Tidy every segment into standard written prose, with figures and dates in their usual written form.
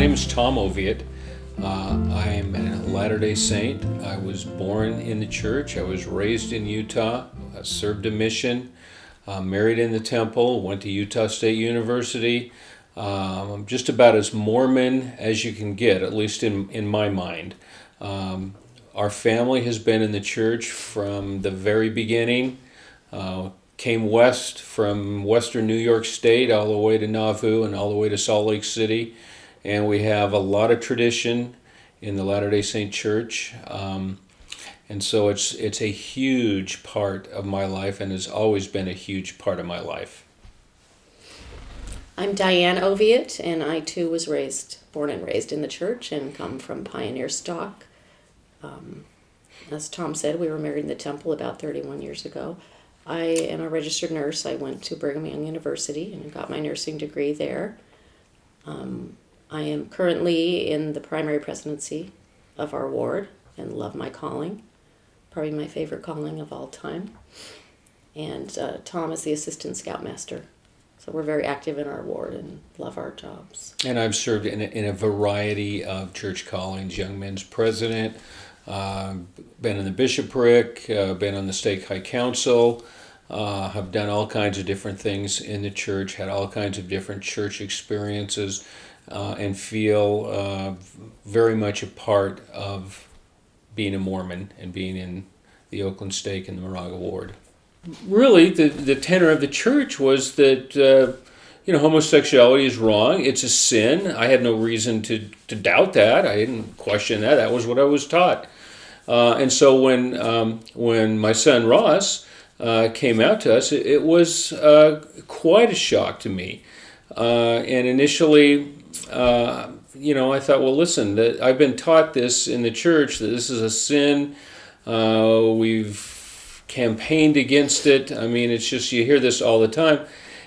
name is Tom Oviatt. I am a Latter-day Saint. I was born in the church. I was raised in Utah. I served a mission. Married in the temple. Went to Utah State University. I'm just about as Mormon as you can get, at least in my mind. Our family has been in the church from the very beginning. Came west from western New York State all the way to Nauvoo and all the way to Salt Lake City. And we have a lot of tradition in the Latter-day Saint Church. And so it's a huge part of my life and has always been a huge part of my life. I'm Diane Oviatt, and I too was born and raised in the church and come from pioneer stock. As Tom said, we were married in the temple about 31 years ago. I am a registered nurse. I went to Brigham Young University and got my nursing degree there. I am currently in the primary presidency of our ward and love my calling, probably my favorite calling of all time. And Tom is the assistant scoutmaster. So we're very active in our ward and love our jobs. And I've served in a variety of church callings, young men's president, been in the bishopric, been on the stake high council, have done all kinds of different things in the church, had all kinds of different church experiences, and feel very much a part of being a Mormon and being in the Oakland Stake and the Moraga Ward. Really, the tenor of the church was that homosexuality is wrong. It's a sin. I had no reason to doubt that. I didn't question that. That was what I was taught. And so when my son Ross came out to us, it was quite a shock to me. And initially, I thought, well, listen, that I've been taught this in the church, that this is a sin. We've campaigned against it. I mean, it's just, you hear this all the time.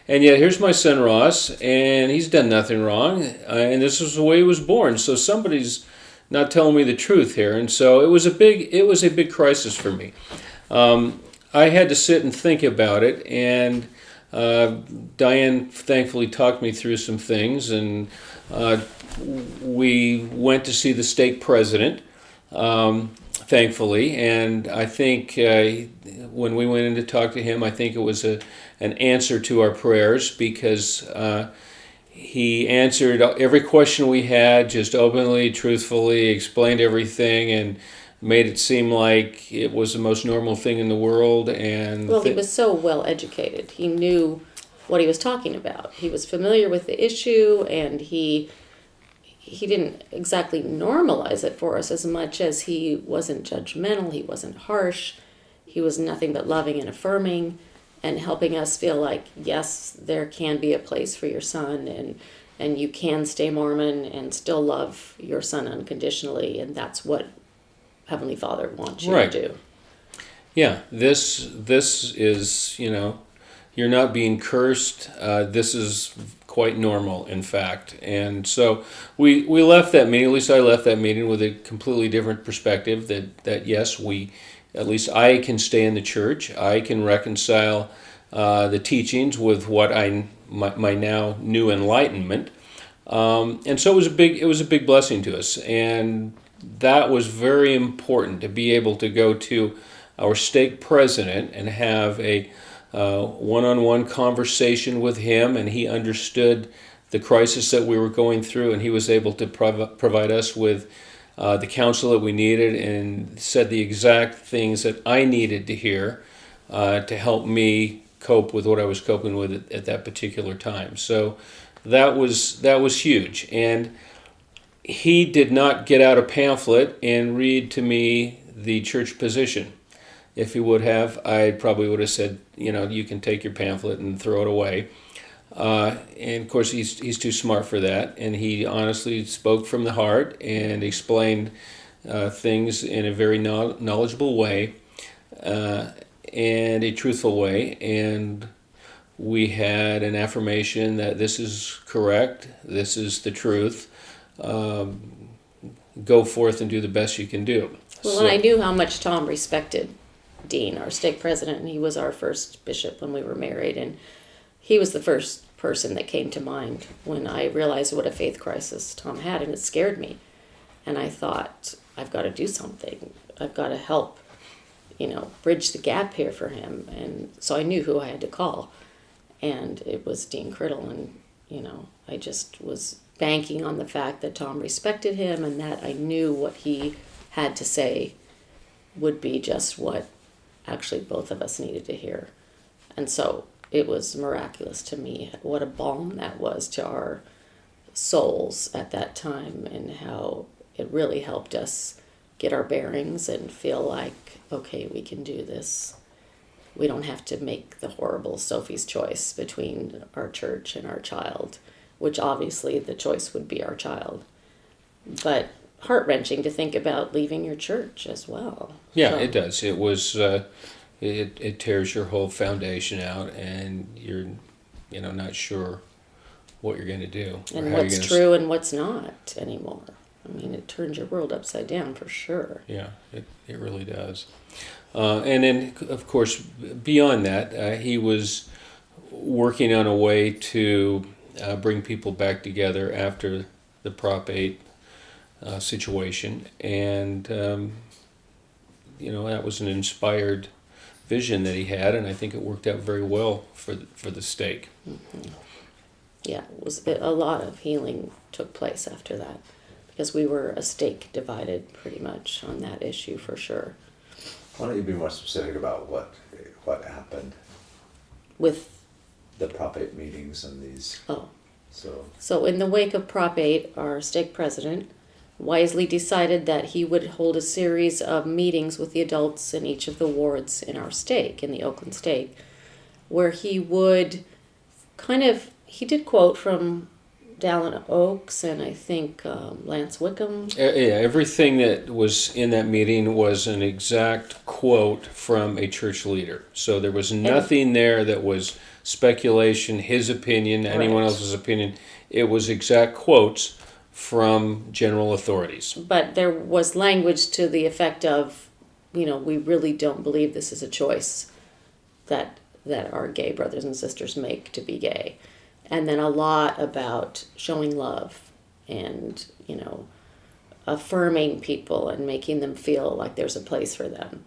And yet here's my son Ross, and he's done nothing wrong, and this is the way he was born. So somebody's not telling me the truth here. And so it was a big crisis for me. I had to sit and think about it, and Diane thankfully talked me through some things, and we went to see the stake president, thankfully. And I think when we went in to talk to him, I think it was an answer to our prayers, because he answered every question we had just openly, truthfully, explained everything, and made it seem like it was the most normal thing in the world. And he was so well educated. He knew what he was talking about. He was familiar with the issue, and he didn't exactly normalize it for us as much as he wasn't judgmental, he wasn't harsh, he was nothing but loving and affirming, and helping us feel like, yes, there can be a place for your son, and you can stay Mormon and still love your son unconditionally, and that's what Heavenly Father wants you to do. Yeah, this is, you're not being cursed. This is quite normal, in fact. And so we left that meeting, at least I left that meeting with a completely different perspective, that yes, at least I can stay in the church. I can reconcile the teachings with what my now new enlightenment. And so it was a big blessing to us. And that was very important, to be able to go to our stake president and have a one-on-one conversation with him, and he understood the crisis that we were going through, and he was able to provide us with the counsel that we needed, and said the exact things that I needed to hear to help me cope with what I was coping with at that particular time. So that was huge. And he did not get out a pamphlet and read to me the church position. If he would have, I probably would have said, you can take your pamphlet and throw it away. And of course, he's too smart for that. And he honestly spoke from the heart and explained things in a very knowledgeable way and a truthful way. And we had an affirmation that this is correct, this is the truth. Go forth and do the best you can do. Well, and I knew how much Tom respected Dean, our stake president, and he was our first bishop when we were married, and he was the first person that came to mind when I realized what a faith crisis Tom had, and it scared me. And I thought, I've got to do something. I've got to help, bridge the gap here for him. And so I knew who I had to call. And it was Dean Criddle. And, I just was banking on the fact that Tom respected him and that I knew what he had to say would be just what actually both of us needed to hear. And so it was miraculous to me what a balm that was to our souls at that time, and how it really helped us get our bearings and feel like, okay, we can do this. We don't have to make the horrible Sophie's choice between our church and our child, which obviously the choice would be our child. But heart-wrenching to think about leaving your church as well. Yeah, so. It does. It was, it tears your whole foundation out, and you're, not sure what you're going to do. And what's true and what's not anymore. I mean, it turns your world upside down for sure. Yeah, it really does. And then, of course, beyond that, he was working on a way to bring people back together after the Prop 8 situation. And, that was an inspired vision that he had, and I think it worked out very well for the stake. Mm-hmm. Yeah, a lot of healing took place after that, because we were a stake divided pretty much on that issue for sure. Why don't you be more specific about what happened with the Prop 8 meetings and these? Oh. So in the wake of Prop 8, our stake president wisely decided that he would hold a series of meetings with the adults in each of the wards in our stake, in the Oakland stake, where he would he did quote from Dallin Oaks and I think Lance Wickham. Yeah, everything that was in that meeting was an exact quote from a church leader. So there was nothing there that was speculation, his opinion, anyone else's opinion. It was exact quotes from general authorities. But there was language to the effect of, we really don't believe this is a choice that our gay brothers and sisters make to be gay. And then a lot about showing love and, affirming people and making them feel like there's a place for them.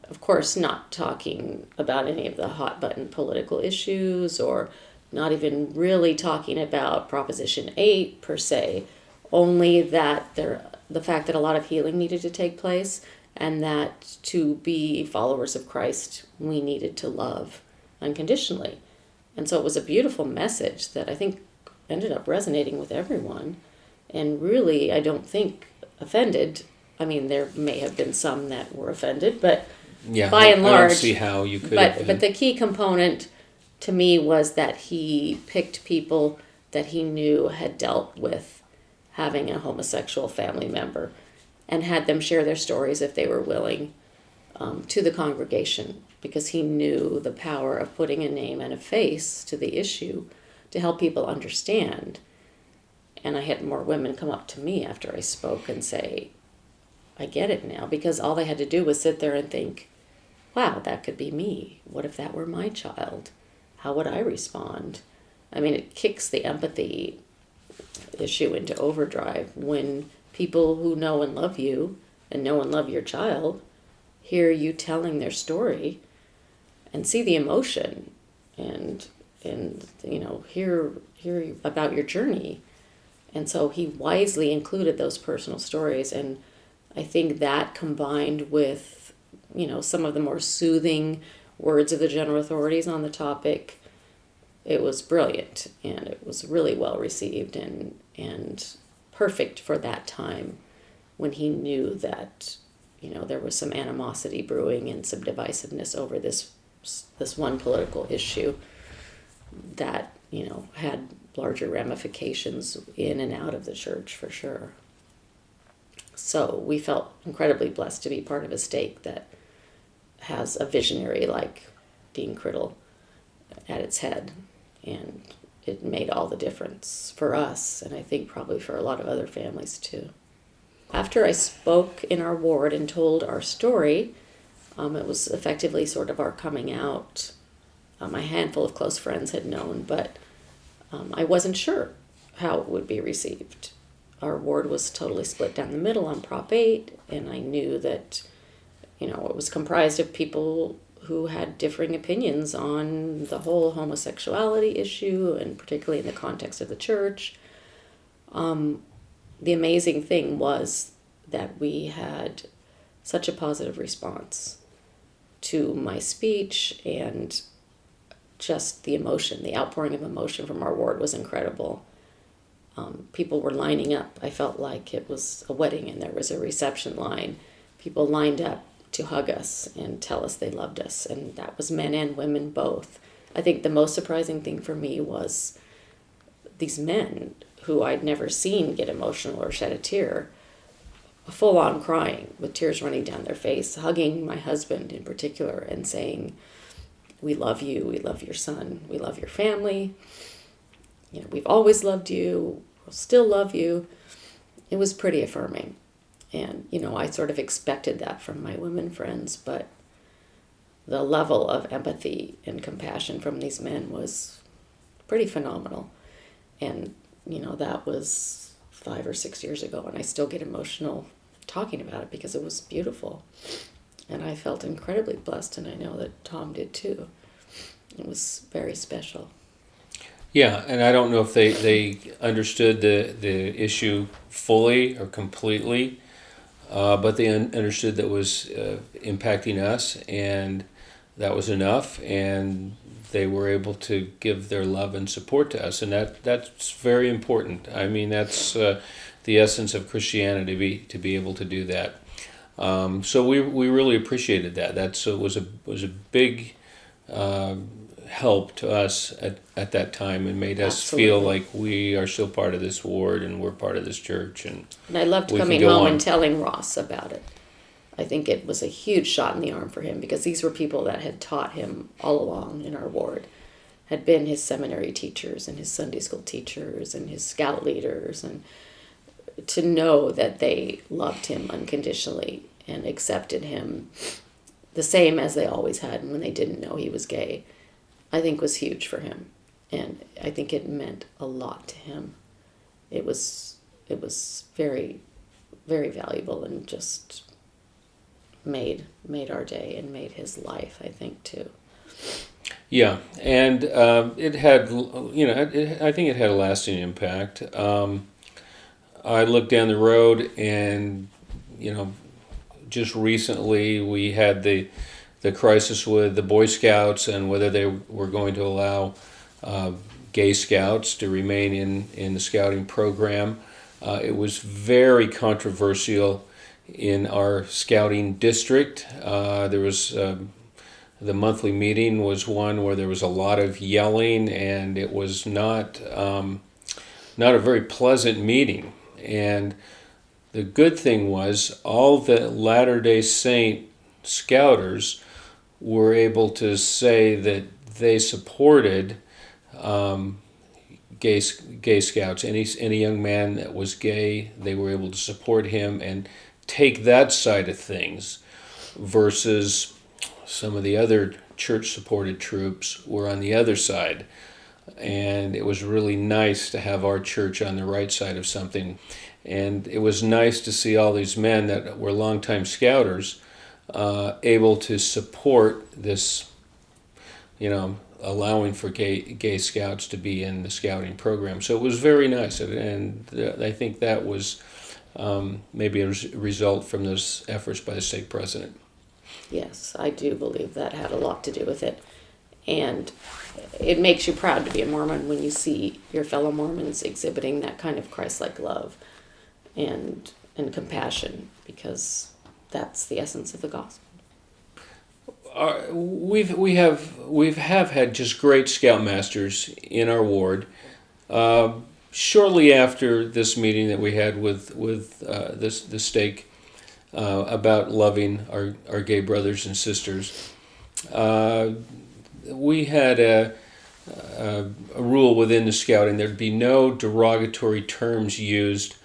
Of course, not talking about any of the hot button political issues, or not even really talking about Proposition 8 per se, only that the fact that a lot of healing needed to take place, and that to be followers of Christ, we needed to love unconditionally. And so it was a beautiful message that I think ended up resonating with everyone, and really, I don't think offended. I mean, there may have been some that were offended, but by and large, I don't see how you could. But the key component to me was that he picked people that he knew had dealt with having a homosexual family member, and had them share their stories if they were willing to the congregation, because he knew the power of putting a name and a face to the issue to help people understand. And I had more women come up to me after I spoke and say, I get it now, because all they had to do was sit there and think, wow, that could be me. What if that were my child? How would I respond? I mean, it kicks the empathy issue into overdrive when people who know and love you and know and love your child hear you telling their story and see the emotion and hear about your journey. And so he wisely included those personal stories, and I think that combined with some of the more soothing words of the general authorities on the topic, it was brilliant, and it was really well received and perfect for that time when he knew that there was some animosity brewing and some divisiveness over this one political issue that had larger ramifications in and out of the church for sure. So we felt incredibly blessed to be part of a stake that has a visionary like Dean Criddle at its head, and it made all the difference for us, and I think probably for a lot of other families too. After I spoke in our ward and told our story, it was effectively sort of our coming out. A handful of close friends had known, but I wasn't sure how it would be received. Our ward was totally split down the middle on Prop 8, and I knew that, it was comprised of people who had differing opinions on the whole homosexuality issue, and particularly in the context of the church. The amazing thing was that we had such a positive response to my speech, and just the emotion, the outpouring of emotion from our ward was incredible. People were lining up. I felt like it was a wedding and there was a reception line. People lined up to hug us and tell us they loved us, and that was men and women both. I think the most surprising thing for me was these men who I'd never seen get emotional or shed a tear, full on crying with tears running down their face, hugging my husband in particular and saying, "We love you, we love your son, we love your family. We've always loved you, we'll still love you." It was pretty affirming. And, I sort of expected that from my women friends, but the level of empathy and compassion from these men was pretty phenomenal. And, that was 5 or 6 years ago, and I still get emotional talking about it because it was beautiful. And I felt incredibly blessed, and I know that Tom did too. It was very special. Yeah, and I don't know if they understood the issue fully or completely, but they understood that was impacting us, and that was enough, and they were able to give their love and support to us, and that's very important. I mean, that's the essence of Christianity, to be able to do that. So we really appreciated that. That was a big help to us at that time, and made us Absolutely. feel like we are still part of this ward and we're part of this church. And I loved we can coming go home on. and telling Ross about it. I think it was a huge shot in the arm for him because these were people that had taught him all along in our ward, had been his seminary teachers and his Sunday school teachers and his scout leaders, and to know that they loved him unconditionally and accepted him the same as they always had when they didn't know he was gay, I think was huge for him. And I think it meant a lot to him. It was very, very valuable, and just made our day and made his life, I think, too. Yeah, and it had, I think it had a lasting impact. I looked down the road, and just recently we had the crisis with the Boy Scouts and whether they were going to allow gay scouts to remain in the scouting program. It was very controversial in our scouting district. There was the monthly meeting was one where there was a lot of yelling, and it was not a very pleasant meeting. And the good thing was all the Latter-day Saint Scouters were able to say that they supported gay scouts. Any young man that was gay, they were able to support him and take that side of things, versus some of the other church-supported troops were on the other side. And it was really nice to have our church on the right side of something. And it was nice to see all these men that were longtime scouters able to support this, allowing for gay scouts to be in the scouting program. So it was very nice, and I think that was maybe a result from those efforts by the stake president. Yes, I do believe that had a lot to do with it. And it makes you proud to be a Mormon when you see your fellow Mormons exhibiting that kind of Christ-like love and compassion, because that's the essence of the gospel. We have had just great scoutmasters in our ward. Shortly after this meeting that we had with the stake about loving our gay brothers and sisters, we had a rule within the scouting: there'd be no derogatory terms used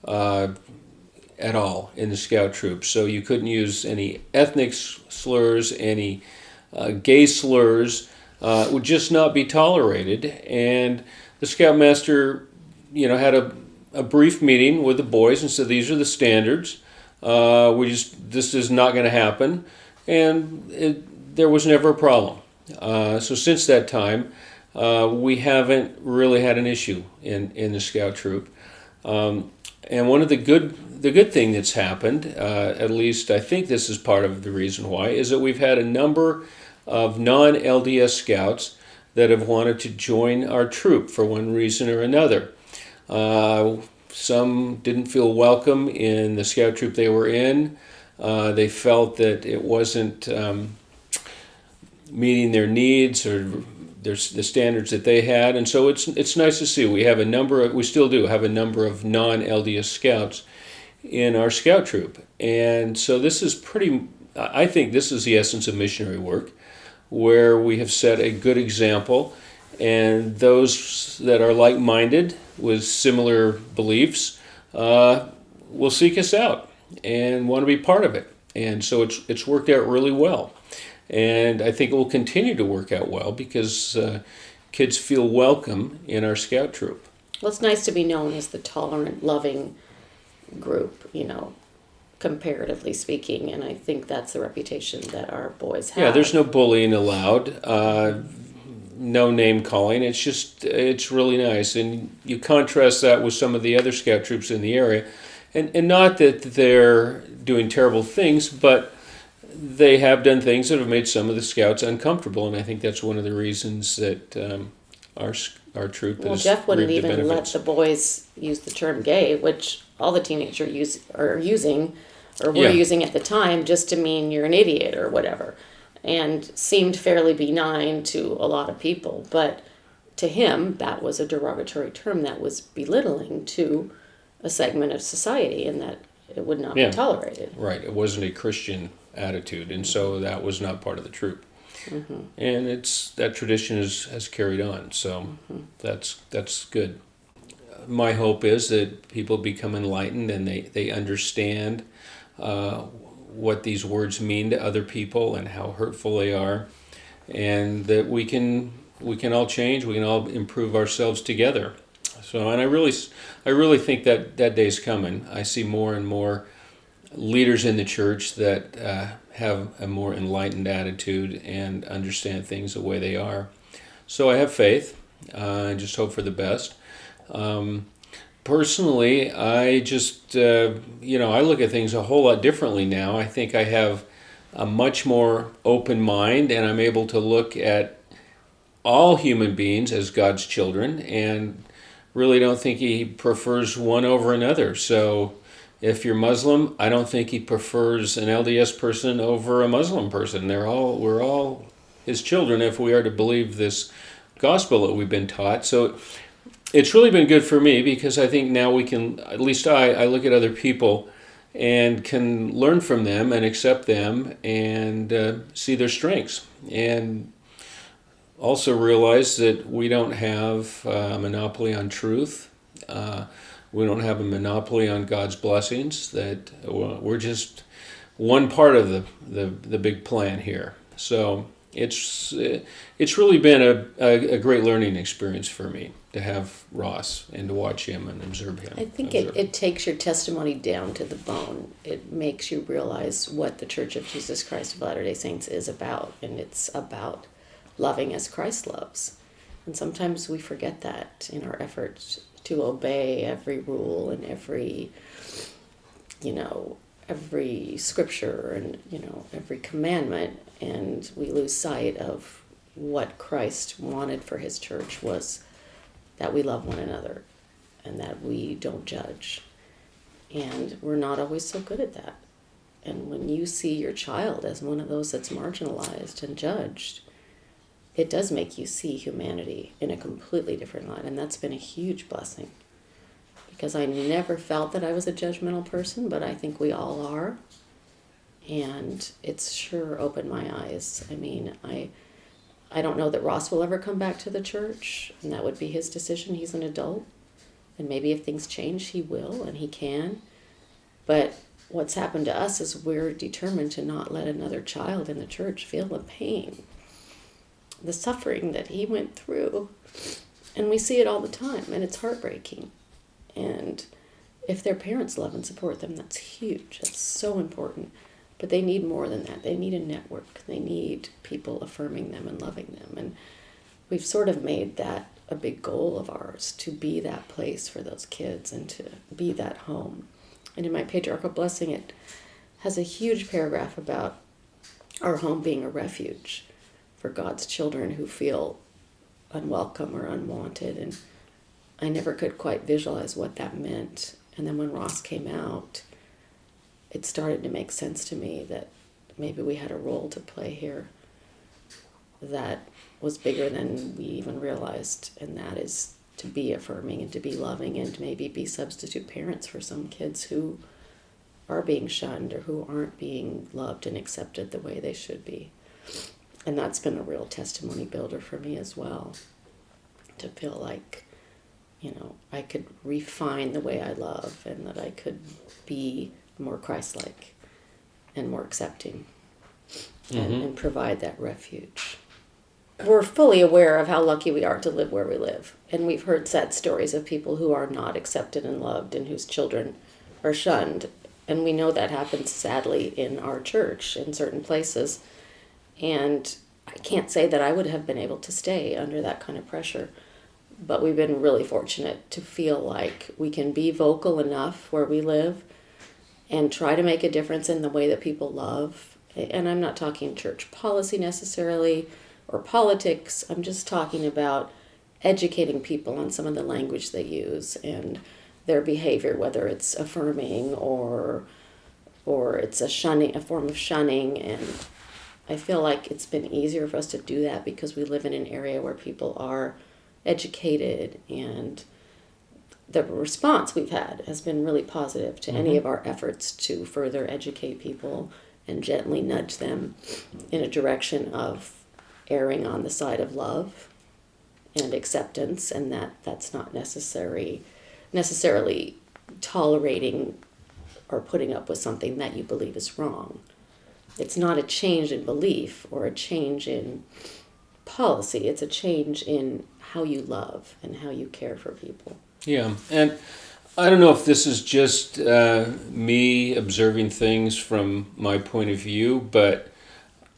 at all in the scout troop. So you couldn't use any ethnic slurs, any gay slurs. Would just not be tolerated. And the scoutmaster, had a brief meeting with the boys and said, these are the standards. This is not going to happen. And there was never a problem. So since that time, we haven't really had an issue in the scout troop. And one of the good thing that's happened, at least I think this is part of the reason why, is that we've had a number of non-LDS scouts that have wanted to join our troop for one reason or another. Some didn't feel welcome in the scout troop they were in. They felt that it wasn't meeting their needs or the standards that they had, and so it's nice to see we still do have a number of non-LDS scouts in our scout troop, and so I think this is the essence of missionary work, where we have set a good example, and those that are like-minded with similar beliefs will seek us out and want to be part of it, and so it's worked out really well. And I think it will continue to work out well because kids feel welcome in our scout troop. Well, it's nice to be known as the tolerant, loving group, comparatively speaking. And I think that's the reputation that our boys have. Yeah, there's no bullying allowed, no name calling. It's really nice. And you contrast that with some of the other scout troops in the area. And not that they're doing terrible things, but they have done things that have made some of the scouts uncomfortable, and I think that's one of the reasons that our troop Well, is. Jeff wouldn't even let the boys use the term gay, which all the teenagers are using, or were using at the time, just to mean you're an idiot or whatever, and seemed fairly benign to a lot of people. But to him, that was a derogatory term that was belittling to a segment of society, and that it would not be tolerated. Right, it wasn't a Christian attitude, and so that was not part of the troop. Mm-hmm. And that tradition has carried on, so that's good. My hope is that people become enlightened and they understand what these words mean to other people and how hurtful they are, and that we can all change, we can all improve ourselves together. So, and I really think that day's coming. I see more and more leaders in the church that have a more enlightened attitude and understand things the way they are. So I have faith. I just hope for the best. Personally, I just, I look at things a whole lot differently now. I think I have a much more open mind, and I'm able to look at all human beings as God's children, and really don't think He prefers one over another. So if you're Muslim, I don't think He prefers an LDS person over a Muslim person. We're all His children if we are to believe this gospel that we've been taught. So it's really been good for me, because I think now we can, at least I look at other people and can learn from them and accept them and see their strengths. And also realize that we don't have a monopoly on truth. We don't have a monopoly on God's blessings. That we're just one part of the big plan here. So it's really been a great learning experience for me to have Ross and to watch him and observe him. I think it takes your testimony down to the bone. It makes you realize what the Church of Jesus Christ of Latter-day Saints is about, and it's about loving as Christ loves. And sometimes we forget that in our efforts to obey every rule and every scripture and, every commandment, and we lose sight of what Christ wanted for His church was that we love one another and that we don't judge. And we're not always so good at that. And when you see your child as one of those that's marginalized and judged, it does make you see humanity in a completely different light. And that's been a huge blessing, because I never felt that I was a judgmental person, but I think we all are. And it's sure opened my eyes. I mean, I don't know that Ross will ever come back to the church, and that would be his decision. He's an adult. And maybe if things change, he will, and he can. But what's happened to us is we're determined to not let another child in the church feel the pain, the suffering that he went through. And we see it all the time, and it's heartbreaking. And if their parents love and support them, that's huge. That's so important. But they need more than that. They need a network. They need people affirming them and loving them. And we've sort of made that a big goal of ours, to be that place for those kids and to be that home. And in my patriarchal blessing, it has a huge paragraph about our home being a refuge for God's children who feel unwelcome or unwanted. And I never could quite visualize what that meant. And then when Ross came out, it started to make sense to me that maybe we had a role to play here that was bigger than we even realized, and that is to be affirming and to be loving and maybe be substitute parents for some kids who are being shunned or who aren't being loved and accepted the way they should be. And that's been a real testimony builder for me as well, to feel like, I could refine the way I love and that I could be more Christ-like and more accepting and provide that refuge. We're fully aware of how lucky we are to live where we live. And we've heard sad stories of people who are not accepted and loved and whose children are shunned. And we know that happens sadly in our church in certain places. And I can't say that I would have been able to stay under that kind of pressure. But we've been really fortunate to feel like we can be vocal enough where we live and try to make a difference in the way that people love. And I'm not talking church policy necessarily or politics. I'm just talking about educating people on some of the language they use and their behavior, whether it's affirming or it's a form of shunning. And I feel like it's been easier for us to do that because we live in an area where people are educated, and the response we've had has been really positive to any of our efforts to further educate people and gently nudge them in a direction of erring on the side of love and acceptance, and that's not necessarily tolerating or putting up with something that you believe is wrong. It's not a change in belief or a change in policy. It's a change in how you love and how you care for people. Yeah, and I don't know if this is just me observing things from my point of view, but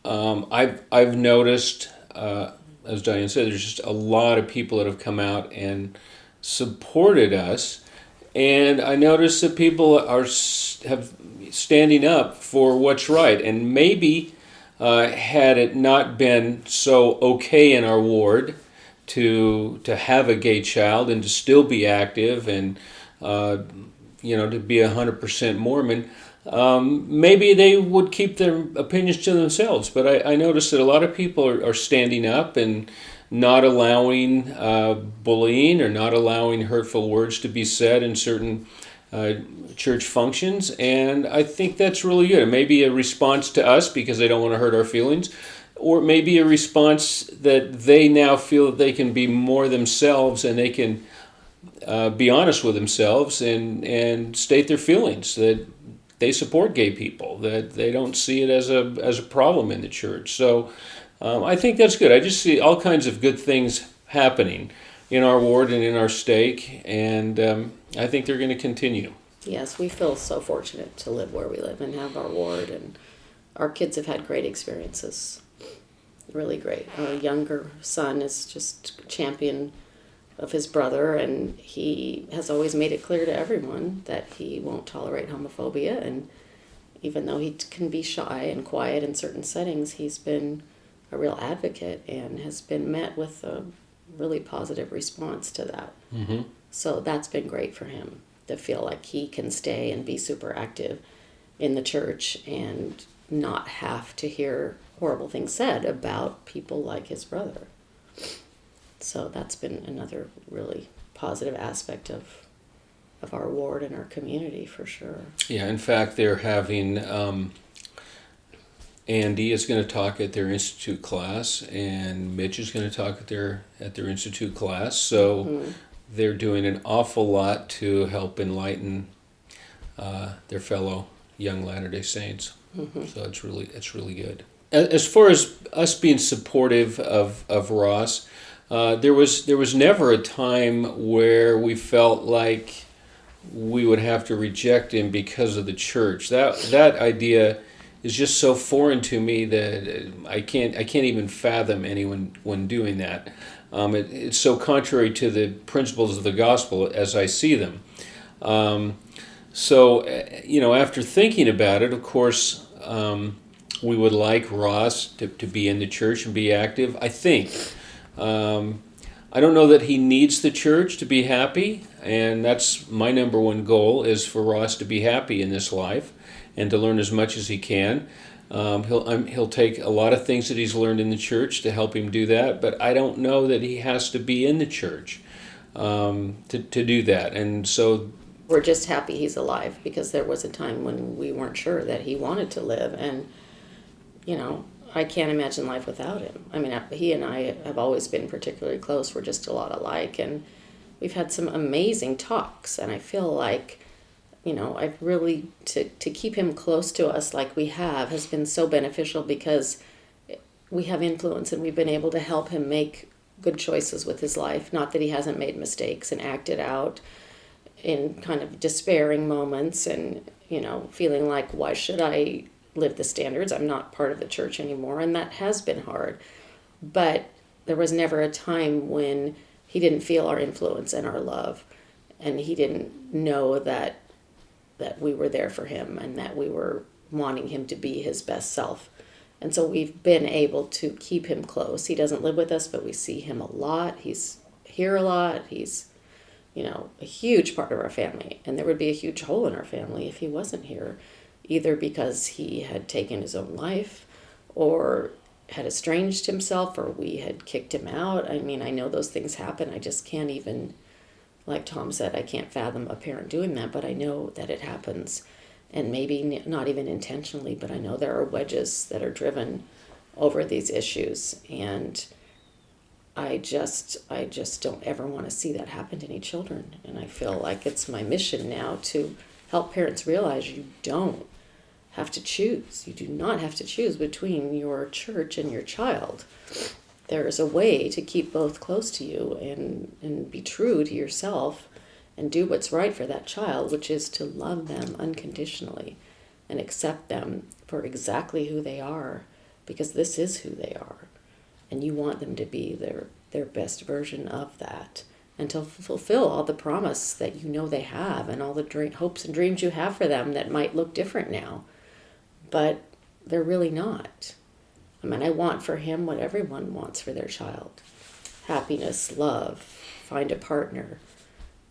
I've noticed, as Diane said, there's just a lot of people that have come out and supported us, and I noticed that people have standing up for what's right, and maybe had it not been so okay in our ward to have a gay child and to still be active and to be 100% Mormon, maybe they would keep their opinions to themselves. But I noticed that a lot of people are standing up and not allowing bullying or not allowing hurtful words to be said in certain church functions, and I think that's really good. It may be a response to us because they don't want to hurt our feelings, or maybe a response that they now feel that they can be more themselves and they can be honest with themselves and state their feelings, that they support gay people, that they don't see it as a problem in the church. So I think that's good. I just see all kinds of good things happening in our ward and in our stake, and I think they're going to continue. Yes, we feel so fortunate to live where we live and have our ward, and our kids have had great experiences. Really great. Our younger son is just champion of his brother, and he has always made it clear to everyone that he won't tolerate homophobia, and even though he can be shy and quiet in certain settings, he's been a real advocate and has been met with a really positive response to that. Mm-hmm. So that's been great for him to feel like he can stay and be super active in the church and not have to hear horrible things said about people like his brother. So that's been another really positive aspect of our ward and our community for sure. Yeah, in fact, they're having Andy is going to talk at their institute class, and Mitch is going to talk at their institute class. So they're doing an awful lot to help enlighten their fellow young Latter-day Saints. Mm-hmm. So it's really good. As far as us being supportive of Ross, There was never a time where we felt like we would have to reject him because of the church. That idea is just so foreign to me that I can't even fathom anyone doing that. It's so contrary to the principles of the gospel as I see them. So, after thinking about it, of course, we would like Ross to be in the church and be active. I think. I don't know that he needs the church to be happy, and that's my number one goal, is for Ross to be happy in this life and to learn as much as he can. He'll take a lot of things that he's learned in the church to help him do that, but I don't know that he has to be in the church to do that. And so We're just happy he's alive, because there was a time when we weren't sure that he wanted to live, and I can't imagine life without him. I mean, he and I have always been particularly close. We're just a lot alike, and we've had some amazing talks, and I feel like, I've really, to keep him close to us like we have has been so beneficial, because we have influence and we've been able to help him make good choices with his life. Not that he hasn't made mistakes and acted out in kind of despairing moments and, feeling like, why should I live the standards? I'm not part of the church anymore, and that has been hard. But there was never a time when he didn't feel our influence and our love, and he didn't know that we were there for him and that we were wanting him to be his best self. And so we've been able to keep him close. He doesn't live with us, but we see him a lot. He's here a lot. He's, a huge part of our family. And there would be a huge hole in our family if he wasn't here, either because he had taken his own life or had estranged himself or we had kicked him out. I mean, I know those things happen. I just can't even, like Tom said, I can't fathom a parent doing that, but I know that it happens. And maybe not even intentionally, but I know there are wedges that are driven over these issues. And I just don't ever want to see that happen to any children. And I feel like it's my mission now to help parents realize you don't have to choose. You do not have to choose between your church and your child. There is a way to keep both close to you and be true to yourself and do what's right for that child, which is to love them unconditionally and accept them for exactly who they are, because this is who they are. And you want them to be their best version of that and to fulfill all the promise that they have and all the hopes and dreams you have for them that might look different now. But they're really not. I mean, I want for him what everyone wants for their child. Happiness, love, find a partner.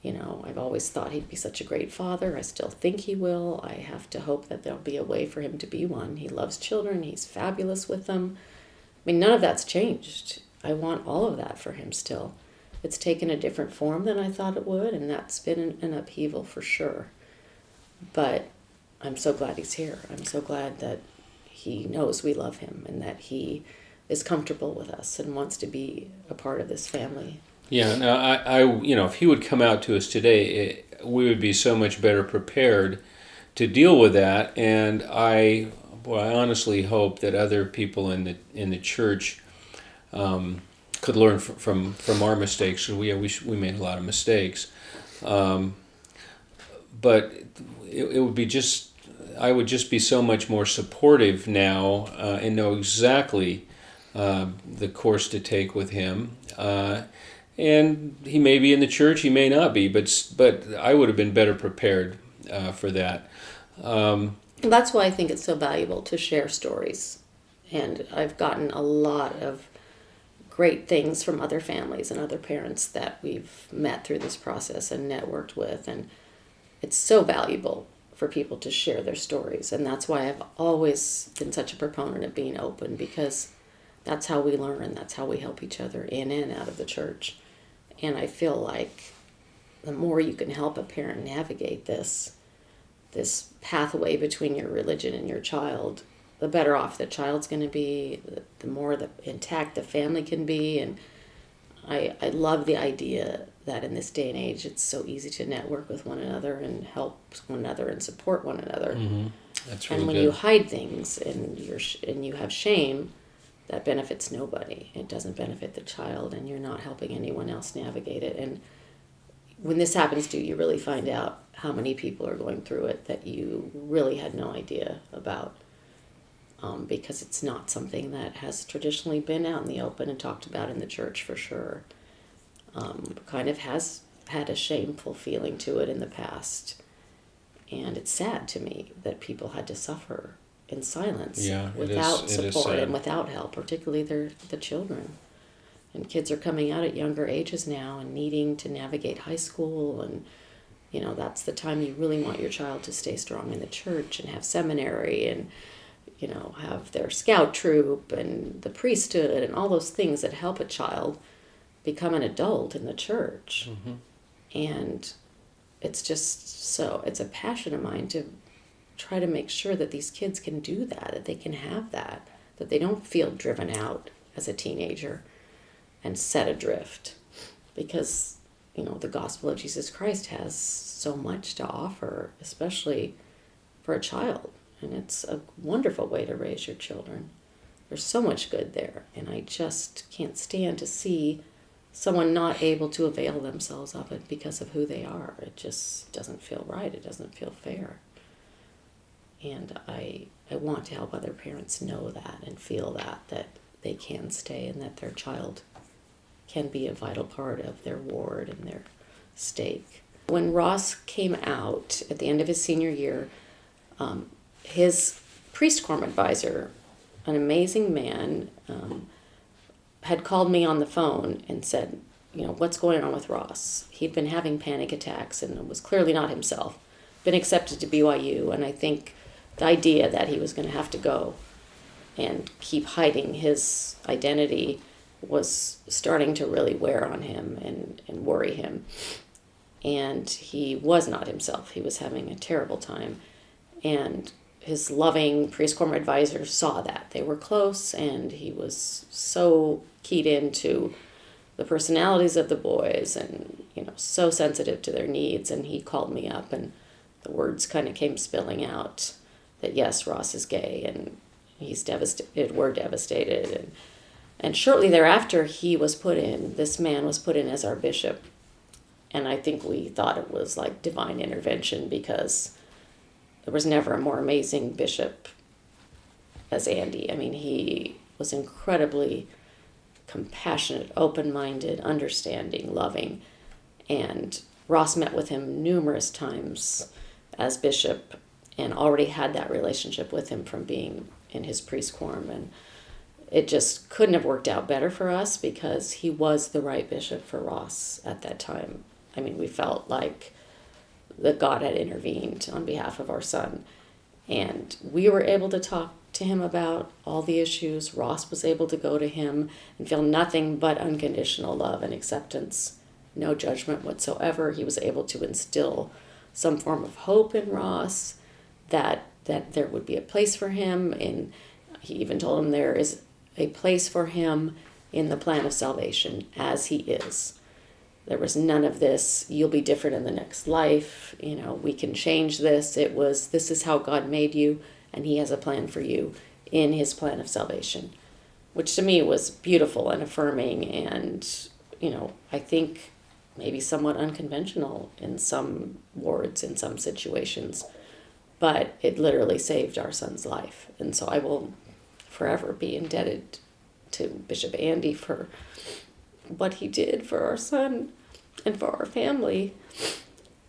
I've always thought he'd be such a great father. I still think he will. I have to hope that there'll be a way for him to be one. He loves children. He's fabulous with them. I mean, none of that's changed. I want all of that for him still. It's taken a different form than I thought it would, and that's been an upheaval for sure. But I'm so glad he's here. I'm so glad that he knows we love him and that he is comfortable with us and wants to be a part of this family. Yeah, no, if he would come out to us today, we would be so much better prepared to deal with that. And I honestly hope that other people in the church could learn from our mistakes. We made a lot of mistakes, but it would be just. I would just be so much more supportive now and know exactly the course to take with him. And he may be in the church, he may not be, but I would have been better prepared for that. That's why I think it's so valuable to share stories. And I've gotten a lot of great things from other families and other parents that we've met through this process and networked with. And it's so valuable for people to share their stories. And that's why I've always been such a proponent of being open, because that's how we learn. That's how we help each other in and out of the church. And I feel like the more you can help a parent navigate this pathway between your religion and your child, the better off the child's going to be, the more intact the family can be. And I love the idea that in this day and age, it's so easy to network with one another and help one another and support one another. Mm-hmm. That's really and when good. you hide things and you have shame, that benefits nobody. It doesn't benefit the child, and you're not helping anyone else navigate it. And when this happens to you, you really find out how many people are going through it that you really had no idea about, because it's not something that has traditionally been out in the open and talked about in the church for sure. Kind of has had a shameful feeling to it in the past. And it's sad to me that people had to suffer in silence, without support and without help, particularly the children. And kids are coming out at younger ages now and needing to navigate high school, and that's the time you really want your child to stay strong in the church and have seminary and have their scout troop and the priesthood and all those things that help a child become an adult in the church. Mm-hmm. And it's a passion of mine to try to make sure that these kids can do that they can have that they don't feel driven out as a teenager and set adrift, because the gospel of Jesus Christ has so much to offer, especially for a child, and it's a wonderful way to raise your children. There's so much good there, and I just can't stand to see someone not able to avail themselves of it because of who they are. It just doesn't feel right. It doesn't feel fair. And I want to help other parents know that and feel that they can stay and that their child can be a vital part of their ward and their stake. When Ross came out at the end of his senior year, his priest quorum advisor, an amazing man, had called me on the phone and said, what's going on with Ross? He'd been having panic attacks and was clearly not himself. Been accepted to BYU, and I think the idea that he was going to have to go and keep hiding his identity was starting to really wear on him and worry him. And he was not himself. He was having a terrible time. And his loving priest quorum advisor saw that. They were close, and he was so keyed into the personalities of the boys and, so sensitive to their needs. And he called me up, and the words kind of came spilling out that, yes, Ross is gay, and he's devastated. We're devastated. And shortly thereafter, this man was put in as our bishop. And I think we thought it was like divine intervention, because there was never a more amazing bishop as Andy. I mean, he was incredibly compassionate, open-minded, understanding, loving. And Ross met with him numerous times as bishop and already had that relationship with him from being in his priest quorum. And it just couldn't have worked out better for us, because he was the right bishop for Ross at that time. I mean, we felt like that God had intervened on behalf of our son. And we were able to talk to him about all the issues. Ross was able to go to him and feel nothing but unconditional love and acceptance, no judgment whatsoever. He was able to instill some form of hope in Ross, that there would be a place for him. And he even told him there is a place for him in the plan of salvation as he is. There was none of this, you'll be different in the next life, we can change this. It was, this is how God made you, and he has a plan for you in his plan of salvation, which to me was beautiful and affirming and, I think maybe somewhat unconventional in some wards, in some situations, but it literally saved our son's life. And so I will forever be indebted to Bishop Andy for what he did for our son and for our family.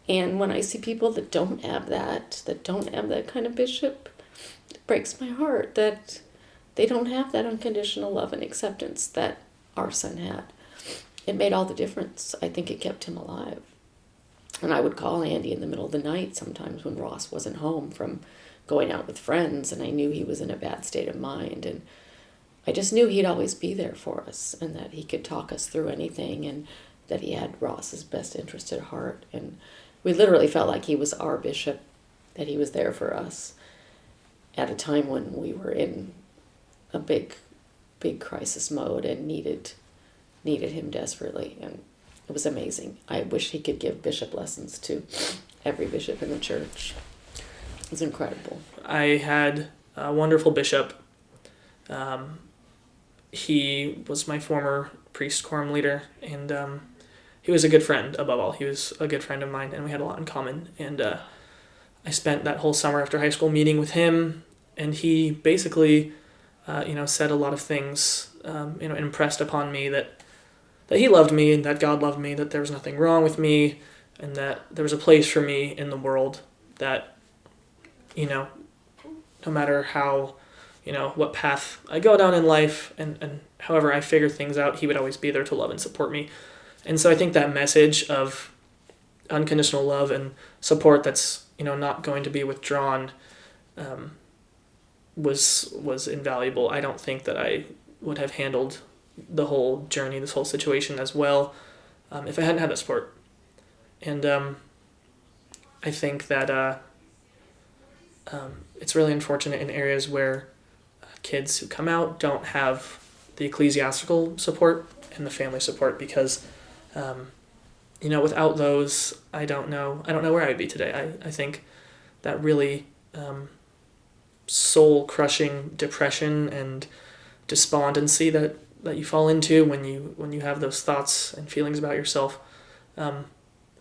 And when I see people that don't have that kind of bishop, it breaks my heart that they don't have that unconditional love and acceptance that our son had. It made all the difference. I think it kept him alive. And I would call Andy in the middle of the night sometimes when Ross wasn't home from going out with friends, and I knew he was in a bad state of mind. And I just knew he'd always be there for us, and that he could talk us through anything, and that he had Ross's best interest at heart. And we literally felt like he was our bishop, that he was there for us at a time when we were in a big crisis mode and needed him desperately. And it was amazing. I wish he could give bishop lessons to every bishop in the church. It was incredible. I had a wonderful bishop. he was my former priest quorum leader, and he was a good friend above all. He was a good friend of mine, and we had a lot in common. And I spent that whole summer after high school meeting with him, and he basically, said a lot of things, impressed upon me that he loved me and that God loved me, that there was nothing wrong with me, and that there was a place for me in the world, that, no matter how, what path I go down in life, and however I figure things out, he would always be there to love and support me. And so I think that message of unconditional love and support that's, not going to be withdrawn, was invaluable. I don't think that I would have handled the whole journey, this whole situation as well, if I hadn't had that support. And I think that it's really unfortunate in areas where kids who come out don't have the ecclesiastical support and the family support, because without those, I don't know where I would be today. I think that really soul-crushing depression and despondency that you fall into when you have those thoughts and feelings about yourself,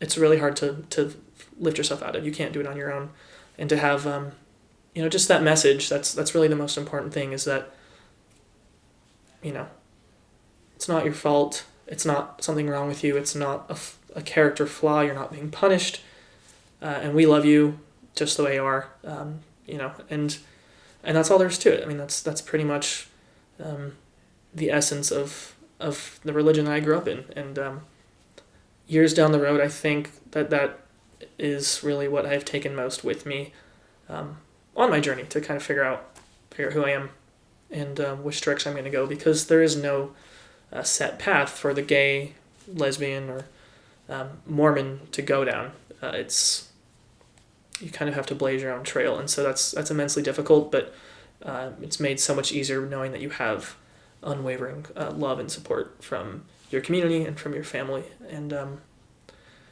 it's really hard to lift yourself out of. You can't do it on your own. And to have just that message, that's really the most important thing, is that it's not your fault, it's not something wrong with you, it's not a character flaw, you're not being punished, and we love you just the way you are, and that's all there is to it. I mean, that's pretty much the essence of the religion that I grew up in. And years down the road, I think that is really what I've taken most with me on my journey to kind of figure out who I am and which direction I'm going to go, because there is no set path for the gay, lesbian, or Mormon to go down. You kind of have to blaze your own trail, and so that's immensely difficult, but it's made so much easier knowing that you have unwavering love and support from your community and from your family. And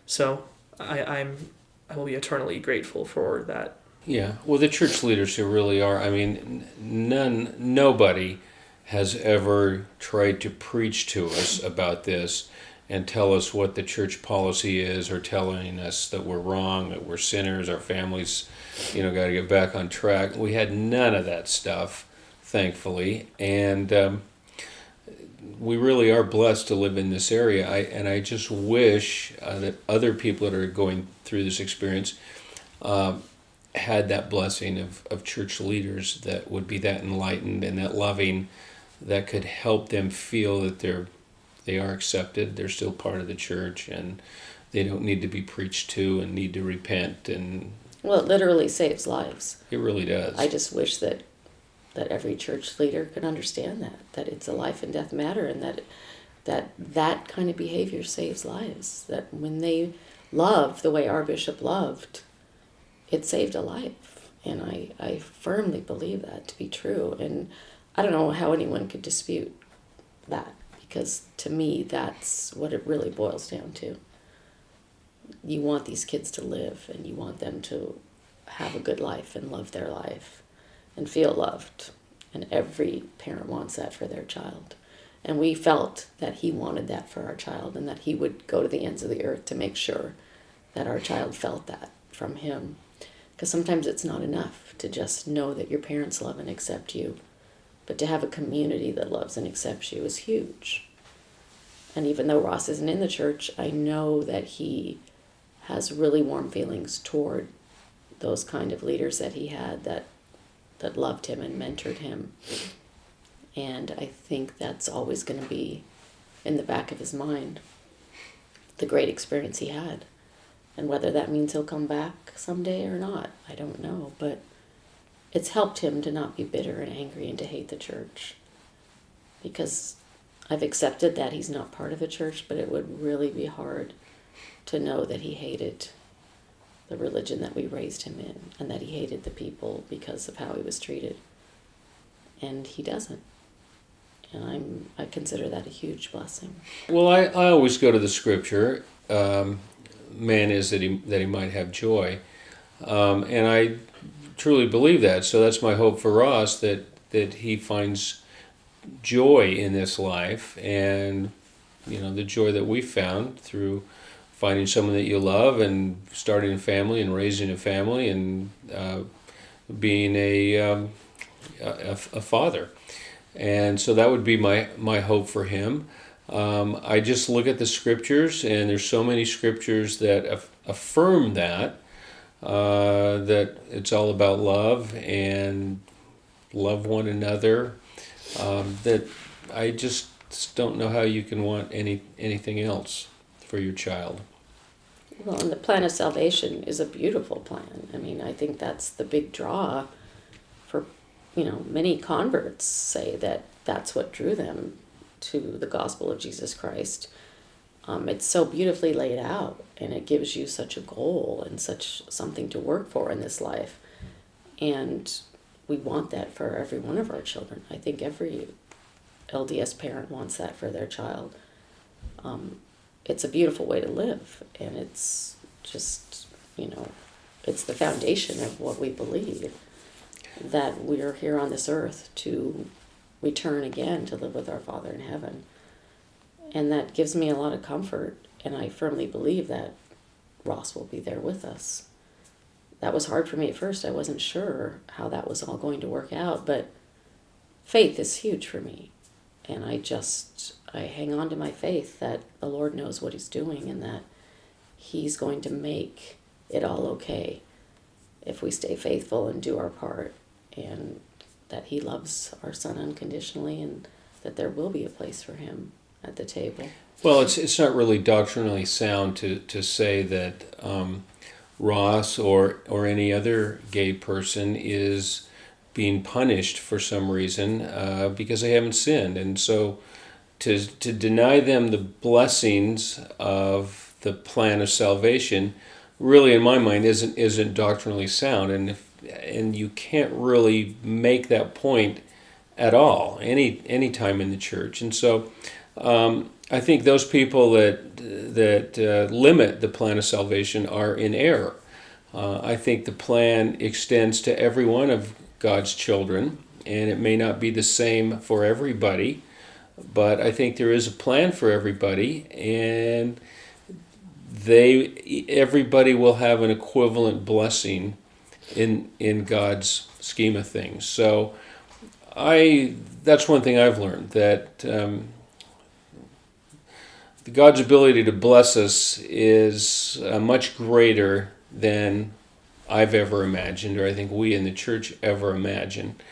so I will be eternally grateful for that. Yeah, well, the church leaders who really are, I mean, nobody has ever tried to preach to us about this and tell us what the church policy is, or telling us that we're wrong, that we're sinners, our families, got to get back on track. We had none of that stuff, thankfully, and we really are blessed to live in this area. I just wish that other people that are going through this experience had that blessing of church leaders that would be that enlightened and that loving, that could help them feel that they are accepted, they're still part of the church, and they don't need to be preached to and need to repent. And Well, it literally saves lives. it really does. I just wish that every church leader could understand that it's a life and death matter, and that kind of behavior saves lives. That when they love the way our bishop loved, it saved a life. And I firmly believe that to be true. And I don't know how anyone could dispute that, because to me, that's what it really boils down to. You want these kids to live, and you want them to have a good life and love their life and feel loved. And every parent wants that for their child. And we felt that he wanted that for our child, and that he would go to the ends of the earth to make sure that our child felt that from him. Because sometimes it's not enough to just know that your parents love and accept you, but to have a community that loves and accepts you is huge. And even though Ross isn't in the church, I know that he has really warm feelings toward those kind of leaders that he had that loved him and mentored him. And I think that's always going to be in the back of his mind, the great experience he had. And whether that means he'll come back someday or not, I don't know. But it's helped him to not be bitter and angry and to hate the church. Because I've accepted that he's not part of a church, but it would really be hard to know that he hated the religion that we raised him in, and that he hated the people because of how he was treated. And he doesn't. And I consider that a huge blessing. Well, I always go to the scripture, man is that he might have joy. And I truly believe that. So that's my hope for Ross, that he finds joy in this life, and the joy that we found through finding someone that you love and starting a family and raising a family and being a father. And so that would be my hope for him. I just look at the scriptures, and there's so many scriptures that affirm that it's all about love and love one another. That I just don't know how you can want anything else for your child. Well, and the plan of salvation is a beautiful plan. I mean, I think that's the big draw for, many converts say that that's what drew them to the gospel of Jesus Christ. It's so beautifully laid out, and it gives you such a goal and such something to work for in this life. And we want that for every one of our children. I think every LDS parent wants that for their child. It's a beautiful way to live, and it's just, it's the foundation of what we believe, that we are here on this earth to return again to live with our Father in heaven. And that gives me a lot of comfort, and I firmly believe that Ross will be there with us. That was hard for me at first. I wasn't sure how that was all going to work out, but faith is huge for me. And I hang on to my faith that the Lord knows what he's doing, and that he's going to make it all okay if we stay faithful and do our part, and that he loves our son unconditionally, and that there will be a place for him at the table. Well, it's not really doctrinally sound to say that Ross or any other gay person is being punished for some reason because they haven't sinned. And so to deny them the blessings of the plan of salvation really, in my mind, isn't doctrinally sound. And you can't really make that point at all any time in the church. And so I think those people that limit the plan of salvation are in error. I think the plan extends to every one of God's children, and it may not be the same for everybody, but I think there is a plan for everybody, and everybody will have an equivalent blessing in God's scheme of things. So that's one thing I've learned, that God's ability to bless us is much greater than I've ever imagined, or I think we in the church ever imagined.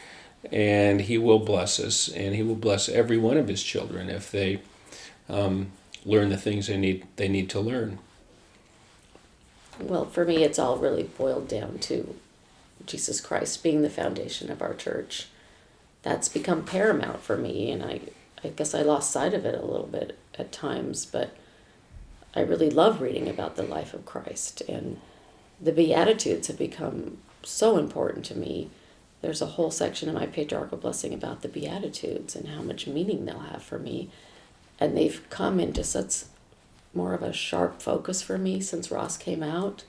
And he will bless us, and he will bless every one of his children if they learn the things they need to learn. Well, for me, it's all really boiled down to Jesus Christ being the foundation of our church. That's become paramount for me, and I guess I lost sight of it a little bit at times, but I really love reading about the life of Christ, and the Beatitudes have become so important to me. There's a whole section in my patriarchal blessing about the Beatitudes and how much meaning they'll have for me, and they've come into such more of a sharp focus for me since Ross came out.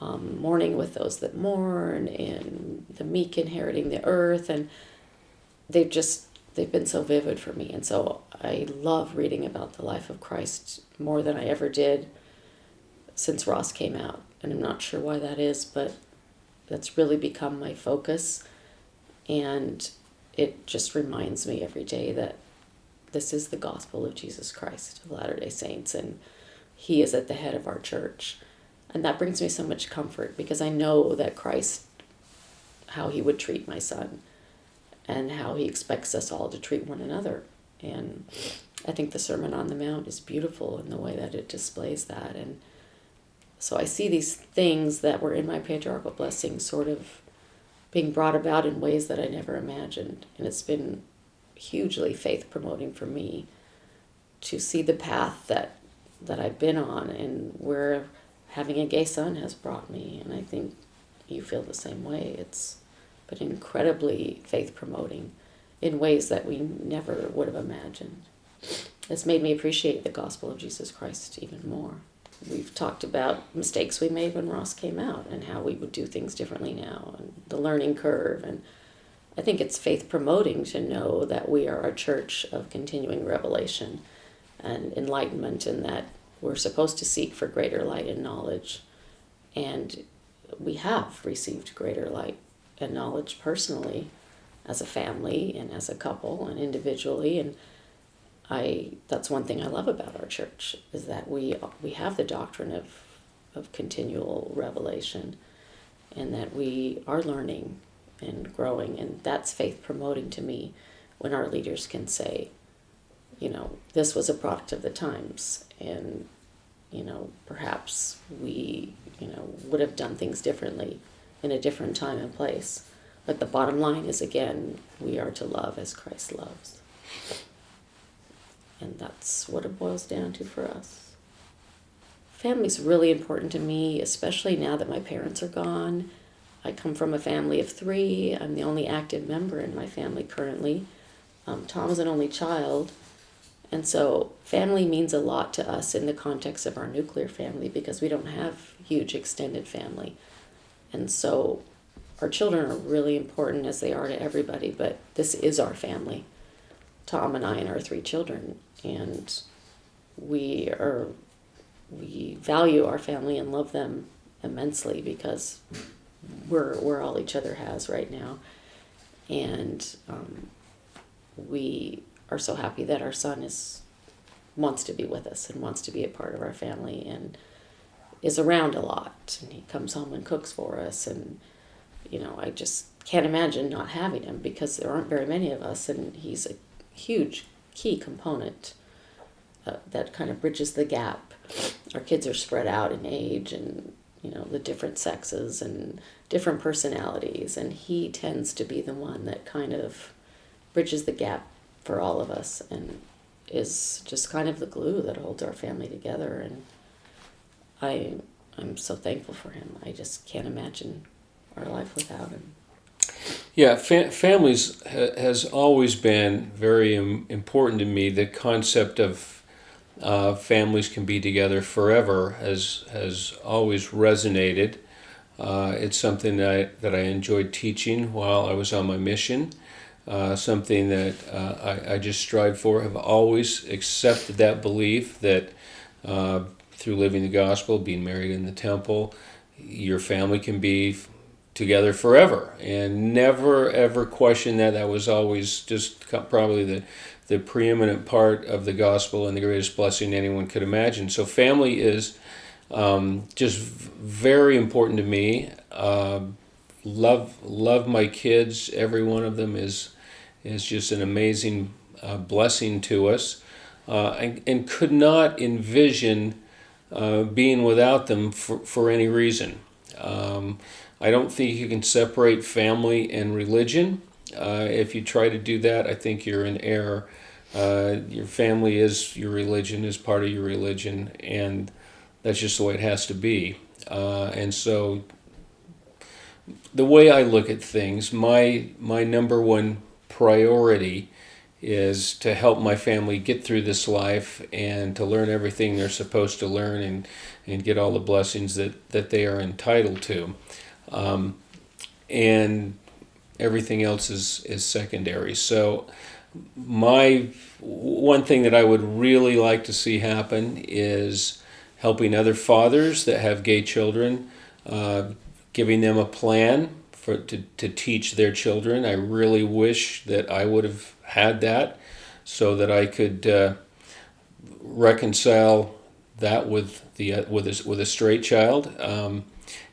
Mourning with those that mourn, and the meek inheriting the earth, and they've been so vivid for me. And so I love reading about the life of Christ more than I ever did since Ross came out. And I'm not sure why that is, but that's really become my focus. And it just reminds me every day that this is the gospel of Jesus Christ of Latter-day Saints, and he is at the head of our church. And that brings me so much comfort, because I know that Christ, how he would treat my son, and how he expects us all to treat one another. And I think the Sermon on the Mount is beautiful in the way that it displays that. And so I see these things that were in my patriarchal blessing sort of being brought about in ways that I never imagined. And it's been hugely faith-promoting for me to see the path that I've been on, and where having a gay son has brought me. And I think you feel the same way. It's been incredibly faith-promoting in ways that we never would have imagined. It's made me appreciate the gospel of Jesus Christ even more. We've talked about mistakes we made when Ross came out, and how we would do things differently now, and the learning curve. And I think it's faith promoting to know that we are a church of continuing revelation and enlightenment, and that we're supposed to seek for greater light and knowledge. And we have received greater light and knowledge personally, as a family and as a couple and individually. And that's one thing I love about our church, is that we have the doctrine of continual revelation, and that we are learning and growing. And that's faith promoting to me, when our leaders can say, this was a product of the times, and perhaps we would have done things differently in a different time and place. But the bottom line is, again, we are to love as Christ loves. And that's what it boils down to for us. Family's really important to me, especially now that my parents are gone. I come from a family of 3. I'm the only active member in my family currently. Tom's an only child. And so family means a lot to us in the context of our nuclear family, because we don't have huge extended family. And so our children are really important, as they are to everybody, but this is our family, Tom and I and our 3 children. And we value our family and love them immensely, because we're all each other has right now. And we are so happy that our son wants to be with us and wants to be a part of our family and is around a lot. And he comes home and cooks for us. And, I just can't imagine not having him, because there aren't very many of us. And he's a huge key component that kind of bridges the gap. Our kids are spread out in age and, the different sexes and different personalities. And he tends to be the one that kind of bridges the gap for all of us, and is just kind of the glue that holds our family together. And I'm so thankful for him. I just can't imagine our life without him. Yeah, families has always been very important to me. The concept of families can be together forever has always resonated. It's something that I enjoyed teaching while I was on my mission. Something that I just strive for. Have always accepted that belief that through living the gospel, being married in the temple, your family can be together forever, and never ever question that. That was always just probably the preeminent part of the gospel and the greatest blessing anyone could imagine. So family is just very important to me. Love my kids. Every one of them is just an amazing blessing to us, and could not envision being without them for any reason. I don't think you can separate family and religion. If you try to do that, I think you're in error. Your family is your religion, is part of your religion, and that's just the way it has to be. And so the way I look at things, my number one priority is to help my family get through this life and to learn everything they're supposed to learn and get all the blessings that they are entitled to. And everything else is secondary. So my one thing that I would really like to see happen is helping other fathers that have gay children, giving them a plan to teach their children. I really wish that I would have had that, so that I could reconcile that with a straight child.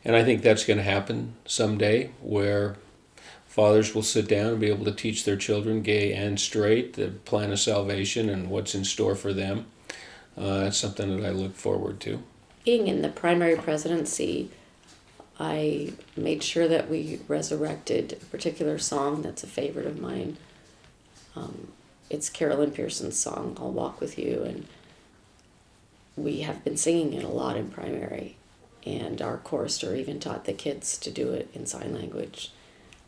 And I think that's going to happen someday, where fathers will sit down and be able to teach their children, gay and straight, the plan of salvation and what's in store for them. It's something that I look forward to. Being in the primary presidency, I made sure that we resurrected a particular song that's a favorite of mine. It's Carolyn Pearson's song, I'll Walk With You, and we have been singing it a lot in primary. And our chorister even taught the kids to do it in sign language.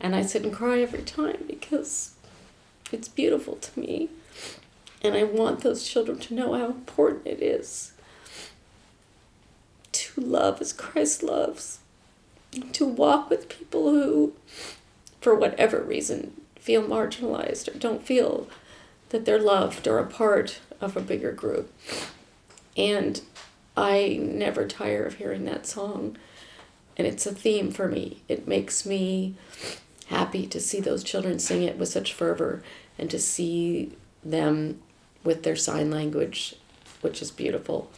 And I sit and cry every time, because it's beautiful to me. And I want those children to know how important it is to love as Christ loves, to walk with people who, for whatever reason, feel marginalized or don't feel that they're loved or a part of a bigger group. And I never tire of hearing that song. And it's a theme for me. It makes me happy to see those children sing it with such fervor and to see them with their sign language, which is beautiful,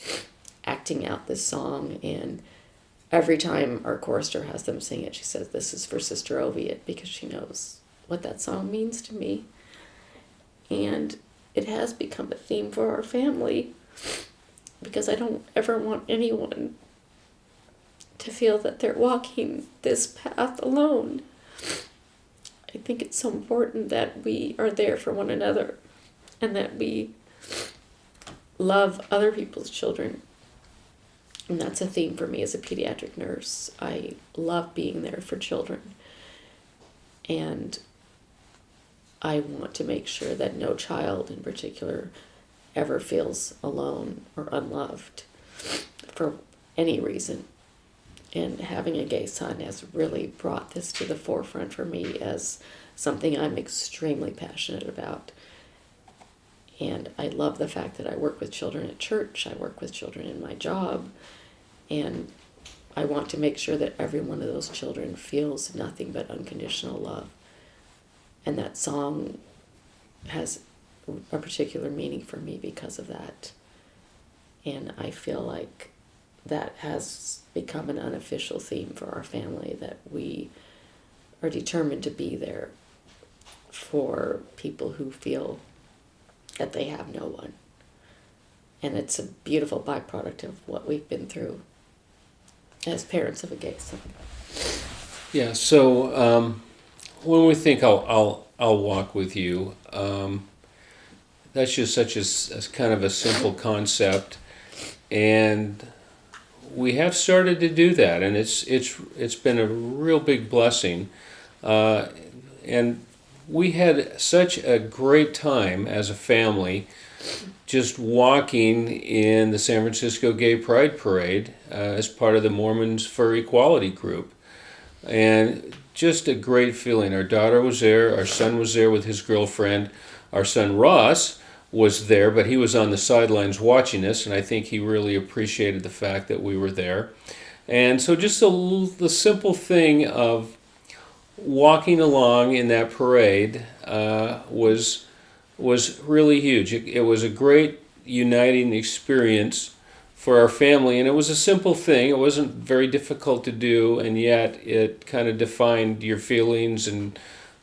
acting out this song. And every time our chorister has them sing it, she says, "This is for Sister Oviatt," because she knows what that song means to me. And it has become a theme for our family because I don't ever want anyone to feel that they're walking this path alone. I think it's so important that we are there for one another and that we love other people's children. And that's a theme for me as a pediatric nurse. I love being there for children. And I want to make sure that no child in particular ever feels alone or unloved for any reason. And having a gay son has really brought this to the forefront for me as something I'm extremely passionate about. And I love the fact that I work with children at church, I work with children in my job, and I want to make sure that every one of those children feels nothing but unconditional love. And that song has a particular meaning for me because of that. And I feel like that has become an unofficial theme for our family, that we are determined to be there for people who feel that they have no one. And it's a beautiful byproduct of what we've been through as parents of a gay son. Yeah. So when we think I'll walk with you, that's just such a kind of a simple concept, and we have started to do that, and it's been a real big blessing, and we had such a great time as a family just walking in the San Francisco Gay Pride Parade as part of the Mormons for Equality group. And just a great feeling. Our daughter was there, our son was there with his girlfriend, our son Ross was there, but he was on the sidelines watching us, and I think he really appreciated the fact that we were there. And so just the simple thing of walking along in that parade was really huge. It was a great uniting experience for our family, and it was a simple thing. It wasn't very difficult to do, and yet it kind of defined your feelings and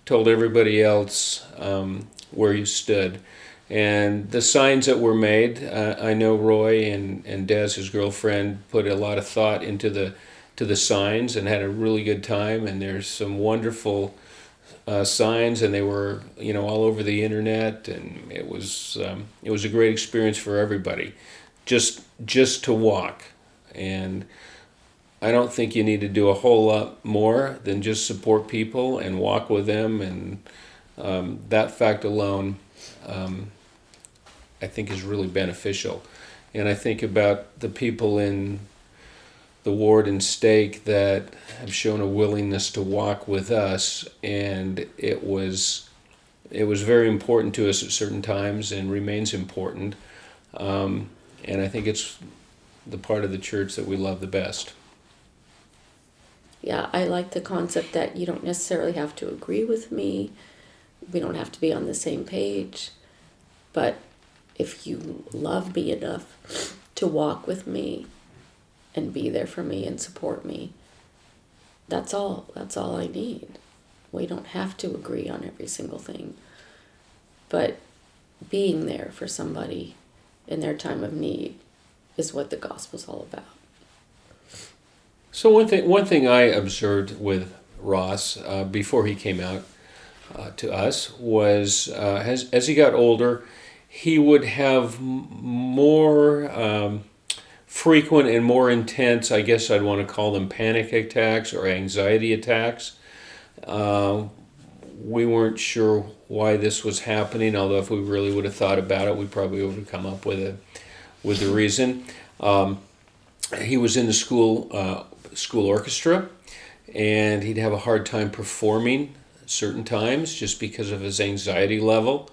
told everybody else where you stood. And the signs that were made, I know Roy and Des, his girlfriend, put a lot of thought into the signs and had a really good time. And there's some wonderful signs, and they were all over the internet, and it was a great experience for everybody, just to walk. And I don't think you need to do a whole lot more than just support people and walk with them, and that fact alone I think is really beneficial. And I think about the people in the ward and stake that have shown a willingness to walk with us, and it was very important to us at certain times and remains important. And I think it's the part of the church that we love the best. Yeah, I like the concept that you don't necessarily have to agree with me. We don't have to be on the same page. But if you love me enough to walk with me and be there for me and support me, that's all I need. We don't have to agree on every single thing. But being there for somebody in their time of need is what the gospel's all about. So one thing I observed with Ross before he came out to us was as he got older, he would have more frequent and more intense, I guess I'd want to call them panic attacks or anxiety attacks. We weren't sure why this was happening, although if we really would have thought about it, we probably would have come up with the reason. He was in the school orchestra, and he'd have a hard time performing certain times just because of his anxiety level.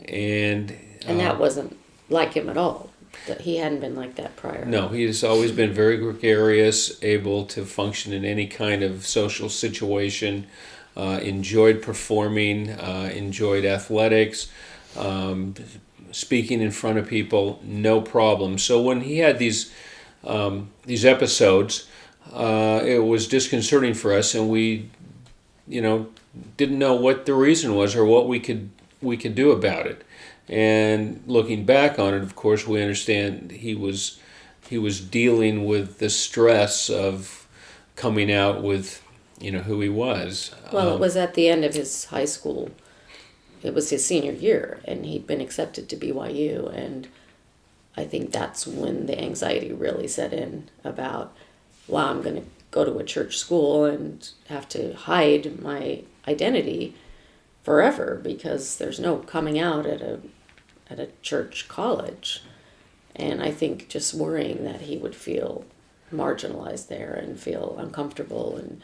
And that wasn't like him at all. That he hadn't been like that prior. no, he's always been very gregarious, able to function in any kind of social situation, enjoyed performing, enjoyed athletics, speaking in front of people, no problem. So when he had these episodes, it was disconcerting for us, and we, didn't know what the reason was or what we could do about it. And looking back on it, of course, we understand he was dealing with the stress of coming out with, who he was. Well, it was at the end of his high school. It was his senior year, and he'd been accepted to BYU, and I think that's when the anxiety really set in about, wow, I'm going to go to a church school and have to hide my identity forever because there's no coming out at a church college. And I think just worrying that he would feel marginalized there and feel uncomfortable, and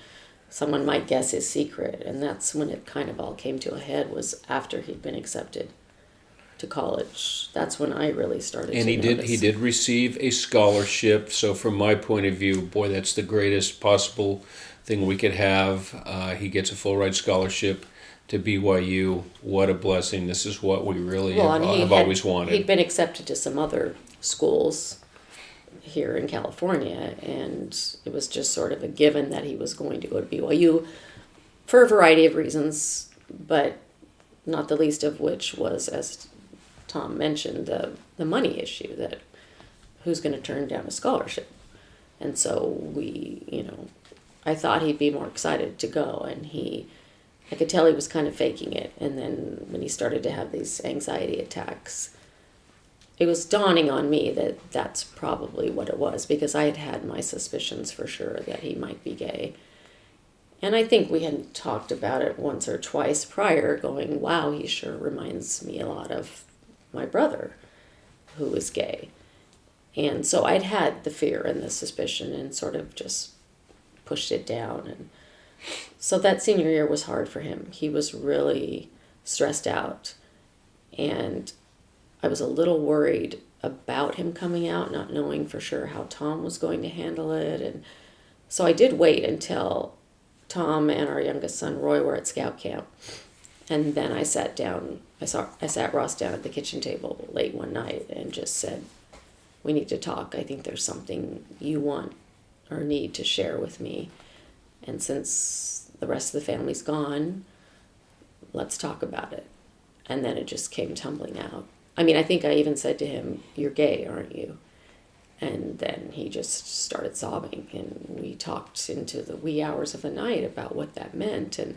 someone might guess his secret. And that's when it kind of all came to a head, was after he'd been accepted to college. That's when I really started and to he notice. did receive a scholarship. So from my point of view, boy, that's the greatest possible thing we could have. He gets a full ride scholarship to BYU. What a blessing. This is what we really have always wanted. He'd been accepted to some other schools here in California, and it was just sort of a given that he was going to go to BYU for a variety of reasons, but not the least of which was, as Tom mentioned, the money issue, that who's going to turn down a scholarship. And so I thought he'd be more excited to go, and I could tell he was kind of faking it. And then when he started to have these anxiety attacks, it was dawning on me that that's probably what it was, because I had had my suspicions for sure that he might be gay. And I think we had talked about it once or twice prior, going, wow, he sure reminds me a lot of my brother, who is gay. And so I'd had the fear and the suspicion and sort of just pushed it down. And so that senior year was hard for him. He was really stressed out. And I was a little worried about him coming out, not knowing for sure how Tom was going to handle it. And so I did wait until Tom and our youngest son, Roy, were at scout camp. And then I sat Ross down at the kitchen table late one night and just said, we need to talk. I think there's something you want or need to share with me. And since the rest of the family's gone, let's talk about it. And then it just came tumbling out. I mean, I think I even said to him, you're gay, aren't you? And then he just started sobbing. And we talked into the wee hours of the night about what that meant. And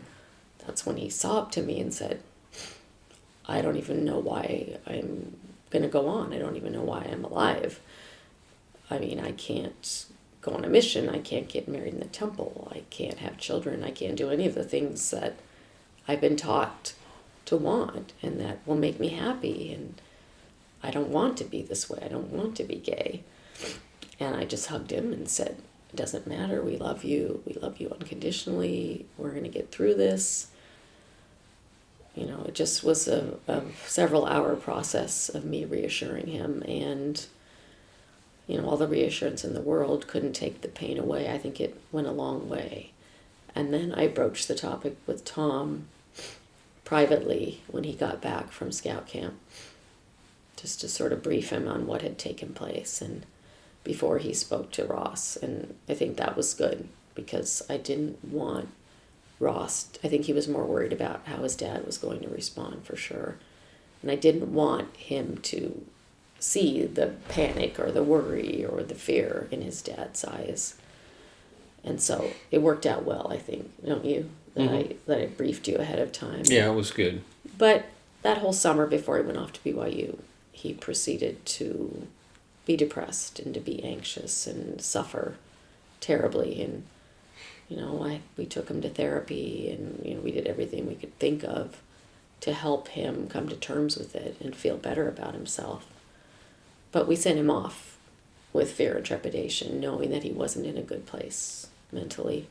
that's when he sobbed to me and said, I don't even know why I'm going to go on. I don't even know why I'm alive. I mean, I can't go on a mission. I can't get married in the temple. I can't have children. I can't do any of the things that I've been taught to want and that will make me happy. And I don't want to be this way. I don't want to be gay. And I just hugged him and said, it doesn't matter. We love you. We love you unconditionally. We're going to get through this. It just was a several-hour process of me reassuring him, and all the reassurance in the world couldn't take the pain away. I think it went a long way. And then I broached the topic with Tom privately when he got back from scout camp, just to sort of brief him on what had taken place, and before he spoke to Ross. And I think that was good, because I didn't want Ross, I think he was more worried about how his dad was going to respond for sure. And I didn't want him to see the panic or the worry or the fear in his dad's eyes. And so it worked out well, I think, don't you? That I briefed you ahead of time. Yeah, it was good. But that whole summer before he went off to BYU, he proceeded to be depressed and to be anxious and suffer terribly. And we took him to therapy, and we did everything we could think of to help him come to terms with it and feel better about himself. But we sent him off with fear and trepidation, knowing that he wasn't in a good place mentally.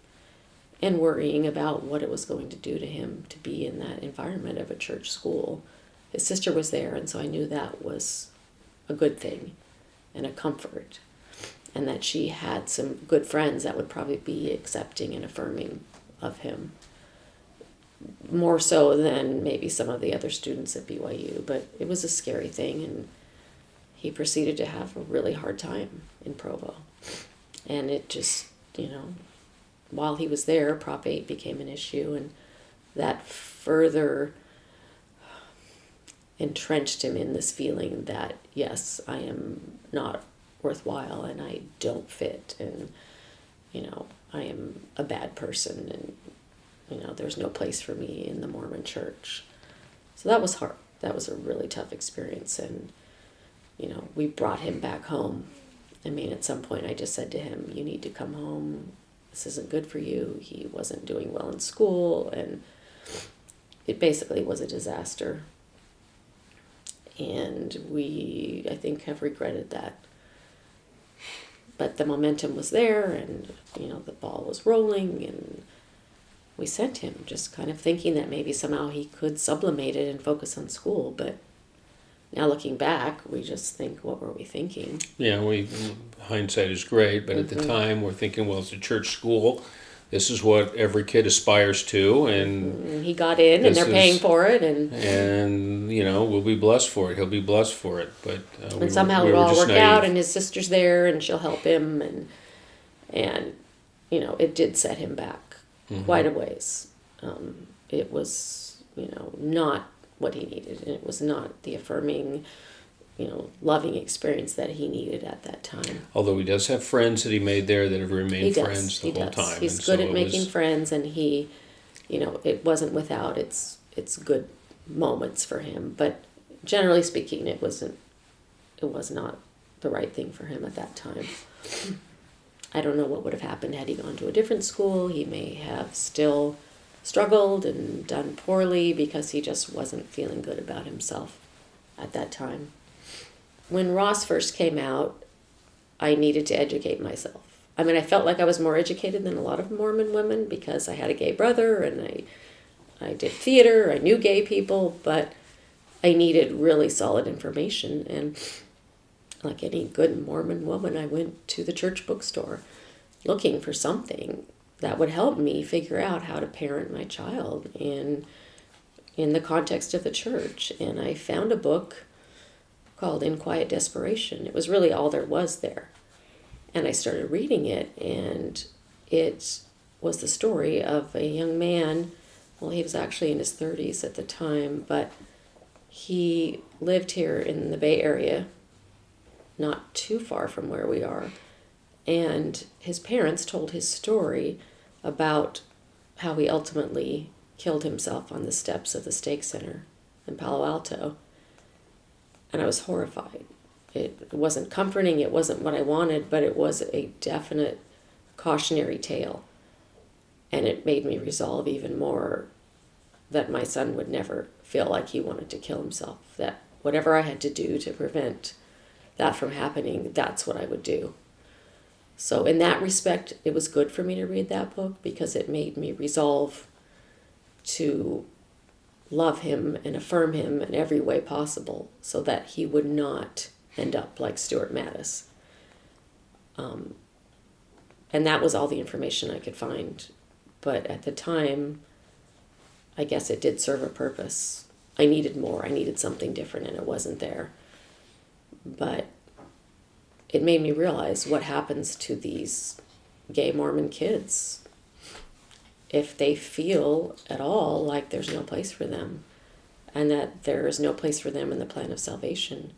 and worrying about what it was going to do to him to be in that environment of a church school. His sister was there, and so I knew that was a good thing and a comfort, and that she had some good friends that would probably be accepting and affirming of him, more so than maybe some of the other students at BYU. But it was a scary thing, and he proceeded to have a really hard time in Provo. And it just, while he was there, Prop 8 became an issue, and that further entrenched him in this feeling that, yes, I am not worthwhile, and I don't fit, and, I am a bad person, and, there's no place for me in the Mormon church. So that was hard. That was a really tough experience, and, we brought him back home. I mean, at some point I just said to him, you need to come home. This isn't good for you. He wasn't doing well in school, and it basically was a disaster. And we, I think, have regretted that. But the momentum was there, and, the ball was rolling, and we sent him, just kind of thinking that maybe somehow he could sublimate it and focus on school. But now looking back, we just think, what were we thinking? Yeah, hindsight is great, but at the time we're thinking, well, it's a church school. This is what every kid aspires to, and he got in, and they're paying for it, and we'll be blessed for it. He'll be blessed for it, but and somehow it'll all work out, and his sister's there, and she'll help him, and it did set him back quite a ways. It was not what he needed, and it was not the affirming, loving experience that he needed at that time. Although he does have friends that he made there that have remained friends the whole time. He's good at making friends, and he, it wasn't without its good moments for him. But generally speaking, it was not the right thing for him at that time. I don't know what would have happened had he gone to a different school. He may have still struggled and done poorly because he just wasn't feeling good about himself at that time. When Ross first came out, I needed to educate myself. I mean, I felt like I was more educated than a lot of Mormon women because I had a gay brother, and I did theater, I knew gay people, but I needed really solid information. And like any good Mormon woman, I went to the church bookstore looking for something that would help me figure out how to parent my child in the context of the church. And I found a book called In Quiet Desperation. It was really all there was there. And I started reading it, and it was the story of a young man. Well, he was actually in his 30s at the time, but he lived here in the Bay Area, not too far from where we are. And his parents told his story about how he ultimately killed himself on the steps of the Stake Center in Palo Alto. And I was horrified. It wasn't comforting, it wasn't what I wanted, but it was a definite cautionary tale. And it made me resolve even more that my son would never feel like he wanted to kill himself. That whatever I had to do to prevent that from happening, that's what I would do. So in that respect, it was good for me to read that book because it made me resolve to love him and affirm him in every way possible so that he would not end up like Stuart Mattis. And that was all the information I could find. But at the time, I guess it did serve a purpose. I needed more. I needed something different, and it wasn't there. But it made me realize what happens to these gay Mormon kids if they feel at all like there's no place for them and that there is no place for them in the plan of salvation.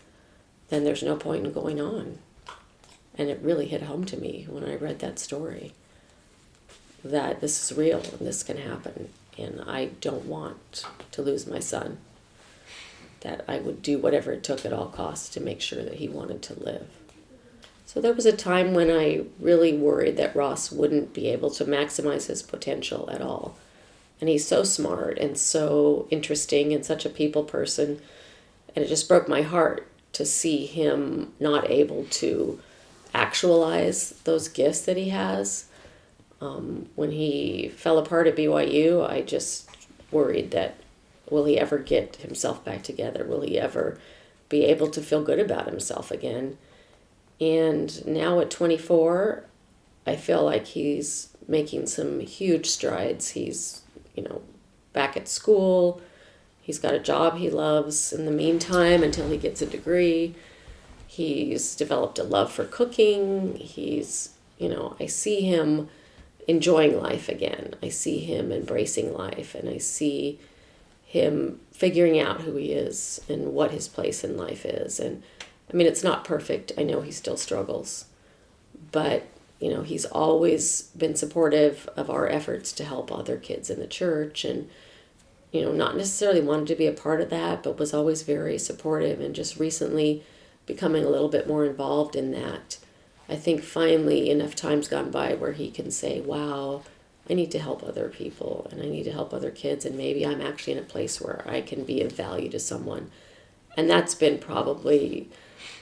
Then there's no point in going on. And it really hit home to me when I read that story that this is real and this can happen, and I don't want to lose my son. That I would do whatever it took at all costs to make sure that he wanted to live. So there was a time when I really worried that Ross wouldn't be able to maximize his potential at all. And he's so smart and so interesting and such a people person, and it just broke my heart to see him not able to actualize those gifts that he has. When he fell apart at BYU, I just worried that will he ever get himself back together? Will he ever be able to feel good about himself again? And now at 24, I feel like he's making some huge strides. He's, back at school. He's got a job he loves in the meantime until he gets a degree. He's developed a love for cooking. I see him enjoying life again. I see him embracing life, and I see him figuring out who he is and what his place in life is. And it's not perfect. I know he still struggles, but he's always been supportive of our efforts to help other kids in the church, and not necessarily wanted to be a part of that, but was always very supportive, and just recently becoming a little bit more involved in that. I think finally enough time's gone by where he can say, wow, I need to help other people and I need to help other kids, and maybe I'm actually in a place where I can be of value to someone. And that's been probably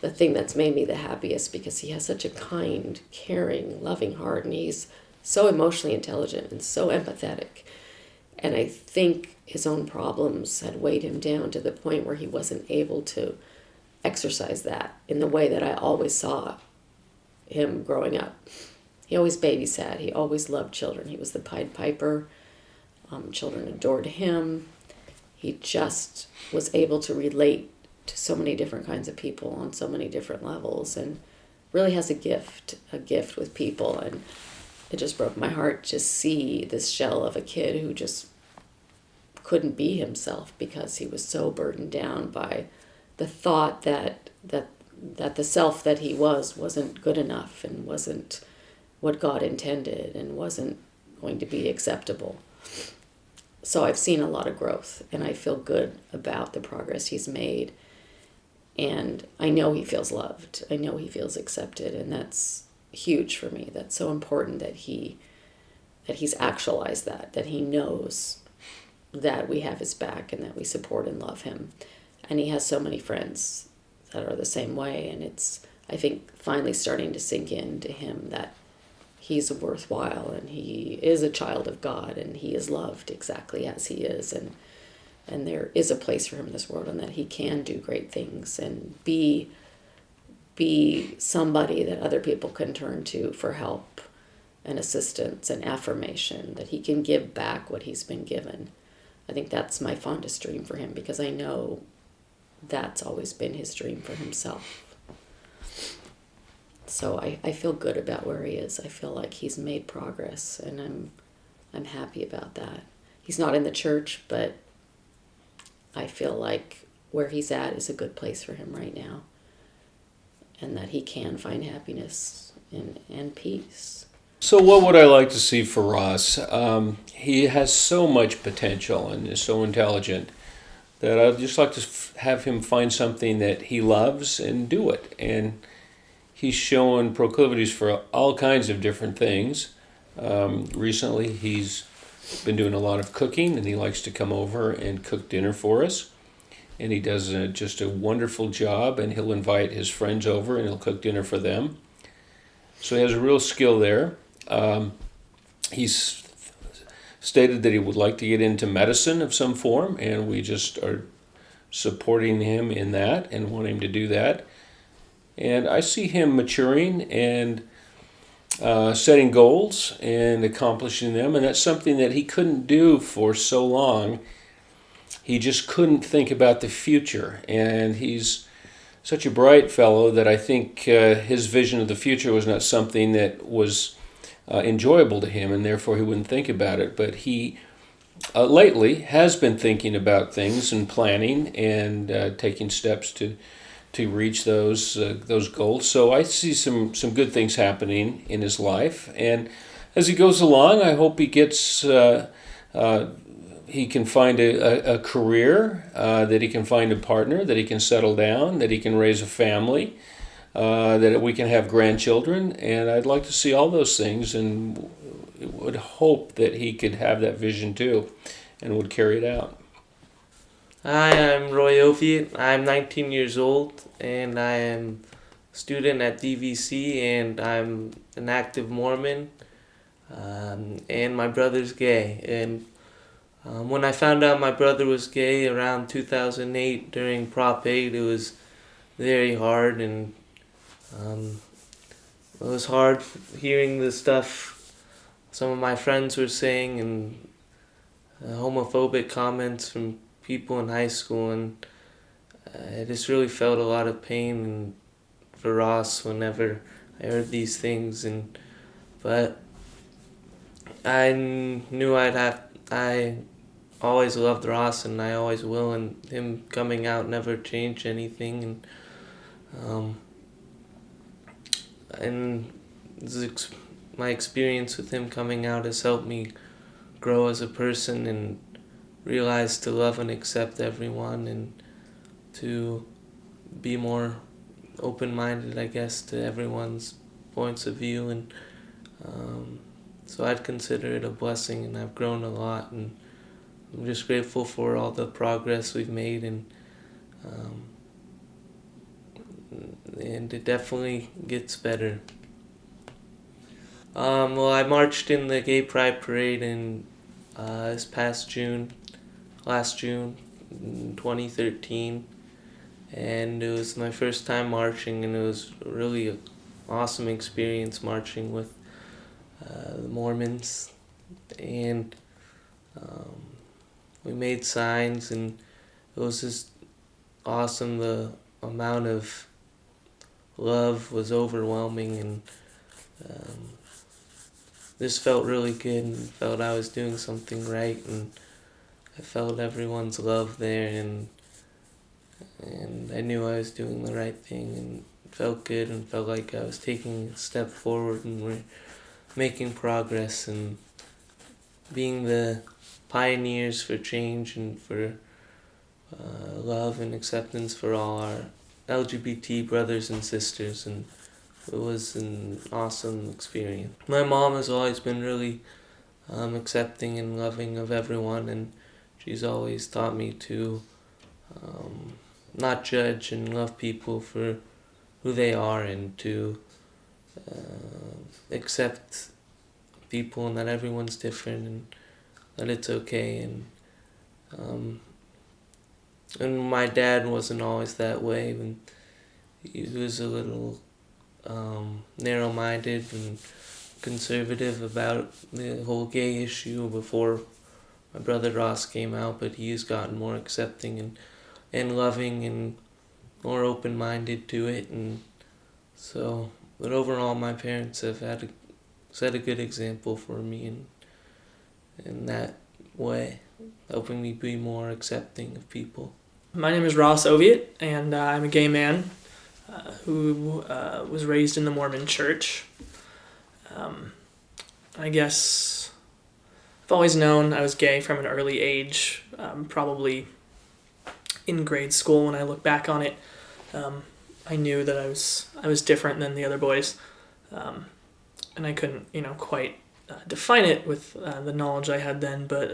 the thing that's made me the happiest, because he has such a kind, caring, loving heart, and he's so emotionally intelligent and so empathetic. And I think his own problems had weighed him down to the point where he wasn't able to exercise that in the way that I always saw him growing up. He always babysat. He always loved children. He was the Pied Piper. Children adored him. He just was able to relate to so many different kinds of people on so many different levels, and really has a gift with people. And it just broke my heart to see this shell of a kid who just couldn't be himself because he was so burdened down by the thought that the self that he wasn't good enough and wasn't what God intended and wasn't going to be acceptable. So I've seen a lot of growth, and I feel good about the progress he's made. And I know he feels loved. I know he feels accepted, and that's huge for me. That's so important that he's actualized that he knows that we have his back and that we support and love him. And he has so many friends that are the same way, and it's, I think, finally starting to sink into him that he's worthwhile, and he is a child of God, and he is loved exactly as he is, and there is a place for him in this world, and that he can do great things and be somebody that other people can turn to for help and assistance and affirmation, that he can give back what he's been given. I think that's my fondest dream for him, because I know that's always been his dream for himself. So I feel good about where he is. I feel like he's made progress, and I'm happy about that. He's not in the church, but I feel like where he's at is a good place for him right now, and that he can find happiness and peace. So what would I like to see for Ross? He has so much potential and is so intelligent that I'd just like to have him find something that he loves and do it. And he's shown proclivities for all kinds of different things. Recently, he's been doing a lot of cooking, and he likes to come over and cook dinner for us. And he does just a wonderful job, and he'll invite his friends over and he'll cook dinner for them. So he has a real skill there. He's stated that he would like to get into medicine of some form, and we just are supporting him in that and want him to do that. And I see him maturing and setting goals and accomplishing them, and that's something that he couldn't do for so long. He just couldn't think about the future, and he's such a bright fellow that I think his vision of the future was not something that was enjoyable to him, and therefore he wouldn't think about it. But he lately has been thinking about things and planning and taking steps to reach those goals. So I see some good things happening in his life, and as he goes along, I hope he gets he can find a career, that he can find a partner, that he can settle down, that he can raise a family, that we can have grandchildren, and I'd like to see all those things, and would hope that he could have that vision too, and would carry it out. Hi, I'm Roy Oviatts. I'm 19 years old, and I am a student at DVC, and I'm an active Mormon. and my brother's gay. And when I found out my brother was gay around 2008 during Prop 8, it was very hard, and it was hard hearing the stuff some of my friends were saying, and homophobic comments from people in high school, and I just really felt a lot of pain for Ross whenever I heard these things, but I knew I always loved Ross, and I always will, and him coming out never changed anything, and my experience with him coming out has helped me grow as a person and realize to love and accept everyone, and to be more open-minded, I guess, to everyone's points of view, and so I'd consider it a blessing, and I've grown a lot, and I'm just grateful for all the progress we've made, and it definitely gets better. Well, I marched in the Gay Pride Parade in this past last June, in 2013, and it was my first time marching, and it was really an awesome experience marching with the Mormons, and we made signs, and it was just awesome. The amount of love was overwhelming, and this felt really good, and felt I was doing something right, and I felt everyone's love there, and I knew I was doing the right thing, and it felt good, and felt like I was taking a step forward, and we're making progress, and being the pioneers for change, and for love and acceptance for all our LGBT brothers and sisters, and it was an awesome experience. My mom has always been really accepting and loving of everyone, and she's always taught me to not judge and love people for who they are, and to accept people, and that everyone's different, and that it's okay, and my dad wasn't always that way, and he was a little narrow-minded and conservative about the whole gay issue before my brother Ross came out, but he's gotten more accepting and loving and more open-minded to it, and so, but overall my parents have set a good example for me in that way, helping me be more accepting of people. My name is Ross Oviatt, and I'm a gay man who was raised in the Mormon church. I guess I've always known I was gay from an early age, probably in grade school. When I look back on it, I knew that I was different than the other boys, and I couldn't quite define it with the knowledge I had then. But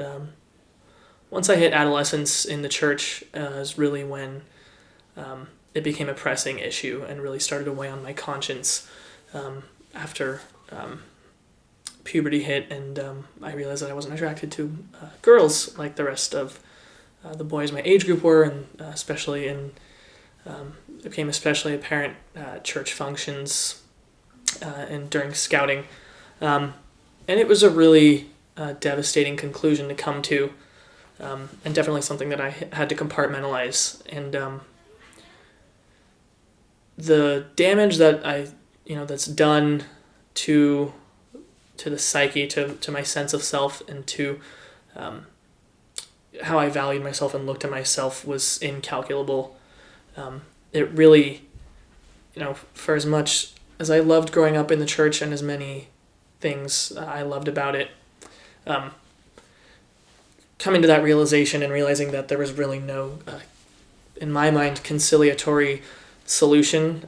once I hit adolescence in the church, is really when it became a pressing issue and really started to weigh on my conscience after puberty hit, and I realized that I wasn't attracted to girls like the rest of the boys my age group were, and especially it became especially apparent at church functions and during scouting. And it was a really devastating conclusion to come to, and definitely something that I had to compartmentalize. And the damage that that's done to the psyche, to my sense of self, and to how I valued myself and looked at myself was incalculable. It really, for as much as I loved growing up in the church and as many things I loved about it, coming to that realization and realizing that there was really no, in my mind, conciliatory solution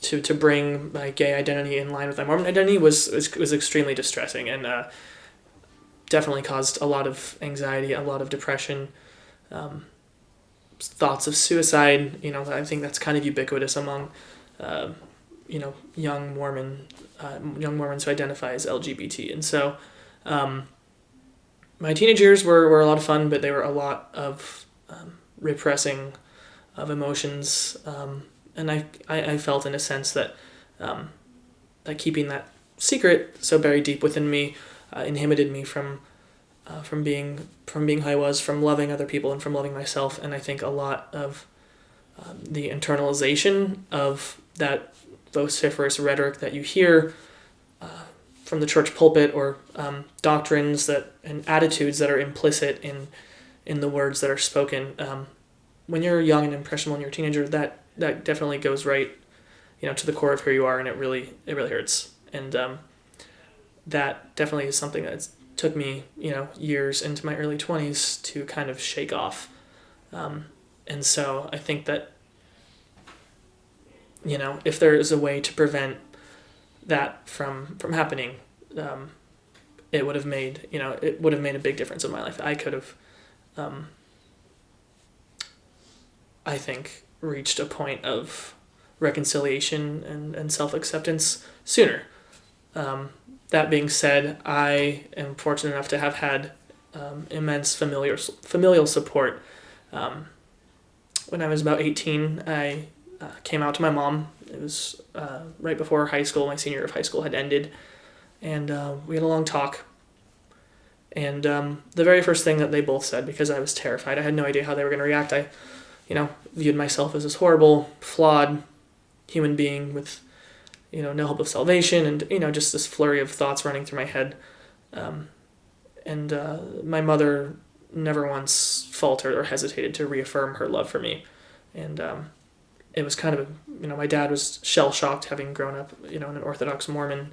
to bring my gay identity in line with my Mormon identity was extremely distressing, and definitely caused a lot of anxiety, a lot of depression, thoughts of suicide. I think that's kind of ubiquitous among young Mormon young Mormons who identify as LGBT. And so my teenage years were a lot of fun, but they were a lot of repressing of emotions. And I felt in a sense that keeping that secret so buried deep within me inhibited me from being who I was, from loving other people and from loving myself. And I think a lot of the internalization of that vociferous rhetoric that you hear from the church pulpit, or doctrines and attitudes that are implicit in the words that are spoken. When you're young and impressionable and you're a teenager, that definitely goes right, to the core of who you are, and it really hurts. And that definitely is something that took me, years into my early 20s to kind of shake off. And so I think that, if there is a way to prevent that from happening, it would have made a big difference in my life. I could have, I think, reached a point of reconciliation and self-acceptance sooner. That being said, I am fortunate enough to have had immense familial support. When I was about 18, I came out to my mom. It was right before high school. My senior year of high school had ended, and we had a long talk. And the very first thing that they both said, because I was terrified, I had no idea how they were going to react. I, viewed myself as this horrible, flawed human being with, no hope of salvation, and, just this flurry of thoughts running through my head. And my mother never once faltered or hesitated to reaffirm her love for me. And it was kind of, my dad was shell-shocked having grown up, in an Orthodox Mormon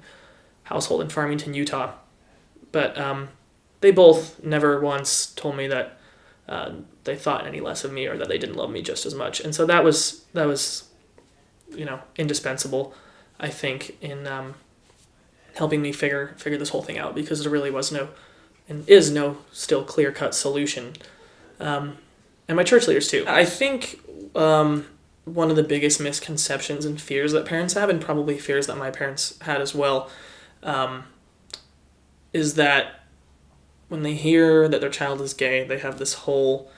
household in Farmington, Utah. But they both never once told me that they thought any less of me, or that they didn't love me just as much. And so that was indispensable, I think, in helping me figure this whole thing out, because there really was no, and is no, still clear-cut solution. And my church leaders too. I think one of the biggest misconceptions and fears that parents have, and probably fears that my parents had as well, is that when they hear that their child is gay, they have this whole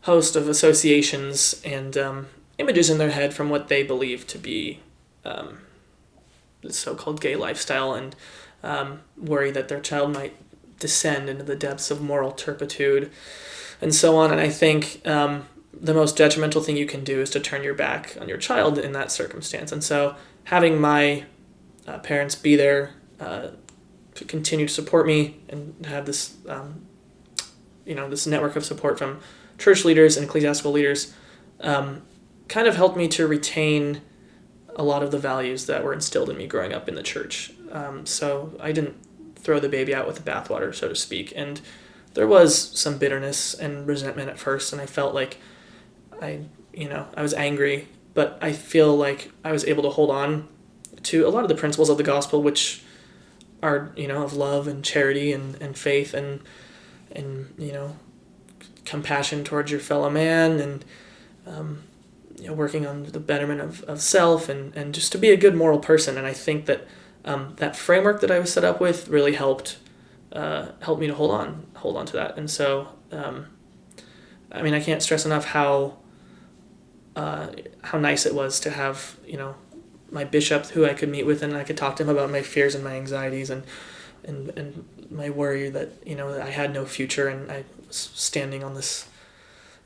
host of associations and images in their head from what they believe to be the so-called gay lifestyle, and worry that their child might descend into the depths of moral turpitude and so on. And I think the most detrimental thing you can do is to turn your back on your child in that circumstance. And so having my parents be there to continue to support me and have this, this network of support from church leaders and ecclesiastical leaders kind of helped me to retain a lot of the values that were instilled in me growing up in the church. So I didn't throw the baby out with the bathwater, so to speak. And there was some bitterness and resentment at first, and I felt like I was angry, but I feel like I was able to hold on to a lot of the principles of the gospel, which are, of love and charity and faith and compassion towards your fellow man, and working on the betterment of self, and just to be a good moral person. And I think that that framework that I was set up with really helped me to hold on to that. And so I can't stress enough how nice it was to have my bishop who I could meet with, and I could talk to him about my fears and my anxieties and my worry that that I had no future, and I was standing on this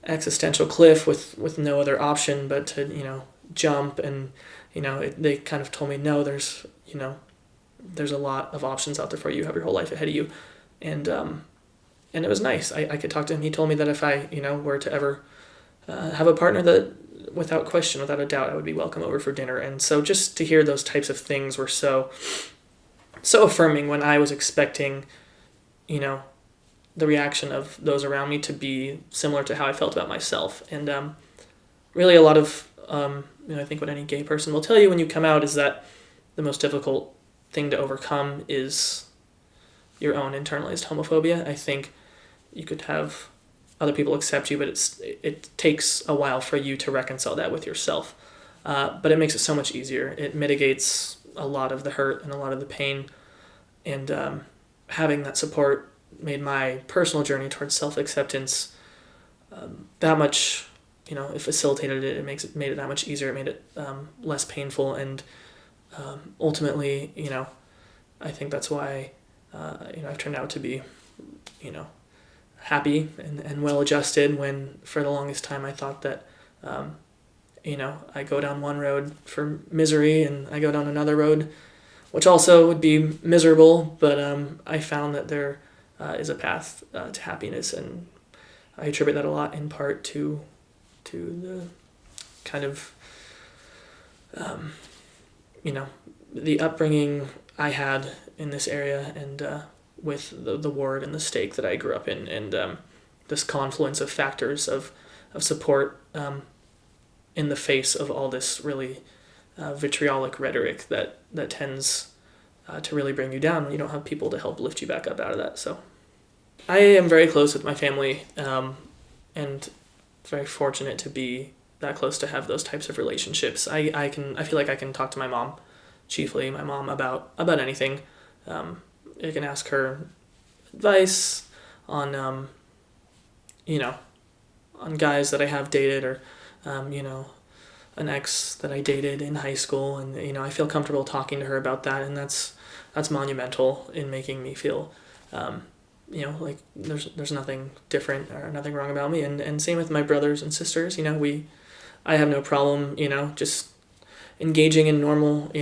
existential cliff with no other option but to jump. And they kind of told me, no, there's a lot of options out there for you. You have your whole life ahead of you. And it was nice. I could talk to him. He told me that if I were to ever have a partner, that without question, without a doubt, I would be welcome over for dinner. And so just to hear those types of things were so affirming, when I was expecting the reaction of those around me to be similar to how I felt about myself. And really a lot of I think what any gay person will tell you when you come out is that the most difficult thing to overcome is your own internalized homophobia. I think you could have other people accept you, but it takes a while for you to reconcile that with yourself. But it makes it so much easier. It mitigates a lot of the hurt and a lot of the pain, and having that support made my personal journey towards self-acceptance that much, it facilitated it. Made it that much easier. It made it less painful, and ultimately, I think that's why, I've turned out to be, happy and well-adjusted, when for the longest time I thought that, I go down one road for misery and I go down another road, which also would be miserable, but I found that there is a path to happiness, and I attribute that a lot in part to the kind of, the upbringing I had in this area, and with the ward and the stake that I grew up in, and this confluence of factors of support in the face of all this really vitriolic rhetoric that tends to really bring you down when you don't have people to help lift you back up out of that. So I am very close with my family, and very fortunate to be that close to have those types of relationships. I feel like I can talk to my mom, chiefly my mom, about anything. I can ask her advice on on guys that I have dated, or an ex that I dated in high school, and I feel comfortable talking to her about that, and that's monumental in making me feel like there's nothing different or nothing wrong about me, and same with my brothers and sisters. I have no problem just engaging in normal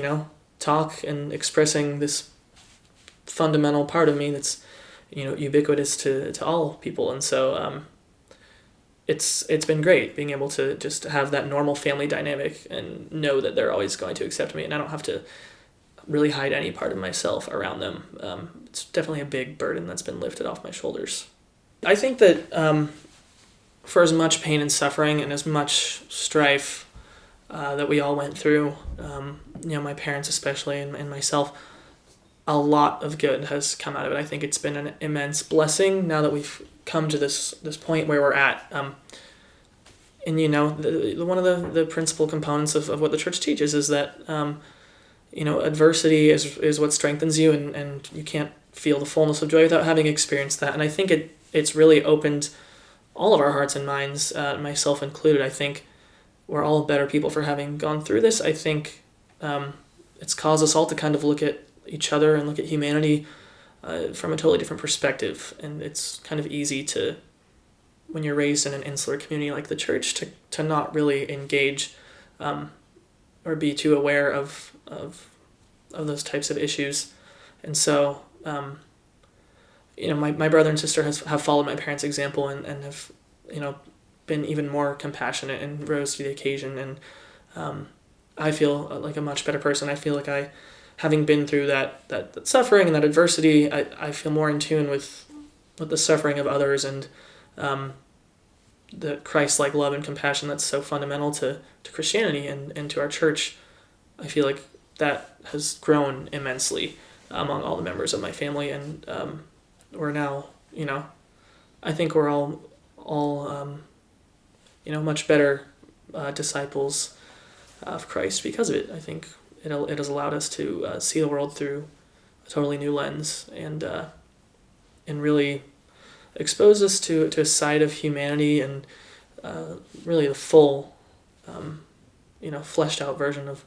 talk and expressing this fundamental part of me that's ubiquitous to all people, and so it's been great being able to just have that normal family dynamic and know that they're always going to accept me, and I don't have to really hide any part of myself around them. It's definitely a big burden that's been lifted off my shoulders. I think that for as much pain and suffering and as much strife that we all went through, my parents especially, and myself, a lot of good has come out of it. I think it's been an immense blessing now that we've come to this point where we're at. And one of the principal components of what the church teaches is that adversity is what strengthens you, and you can't feel the fullness of joy without having experienced that. And I think it's really opened all of our hearts and minds, myself included. I think we're all better people for having gone through this. I think it's caused us all to kind of look at each other and look at humanity from a totally different perspective. And it's kind of easy to, when you're raised in an insular community like the church, to not really engage or be too aware of those types of issues. And so my brother and sister have followed my parents' example, and have been even more compassionate and rose to the occasion, and I feel like a much better person. I feel like having been through that suffering and that adversity, I feel more in tune with the suffering of others, and the Christ-like love and compassion that's so fundamental to Christianity and to our church. I feel like that has grown immensely among all the members of my family, and we're now, I think we're all much better disciples of Christ because of it. I think it has allowed us to see the world through a totally new lens, and really expose us to a side of humanity, and really the full, fleshed out version of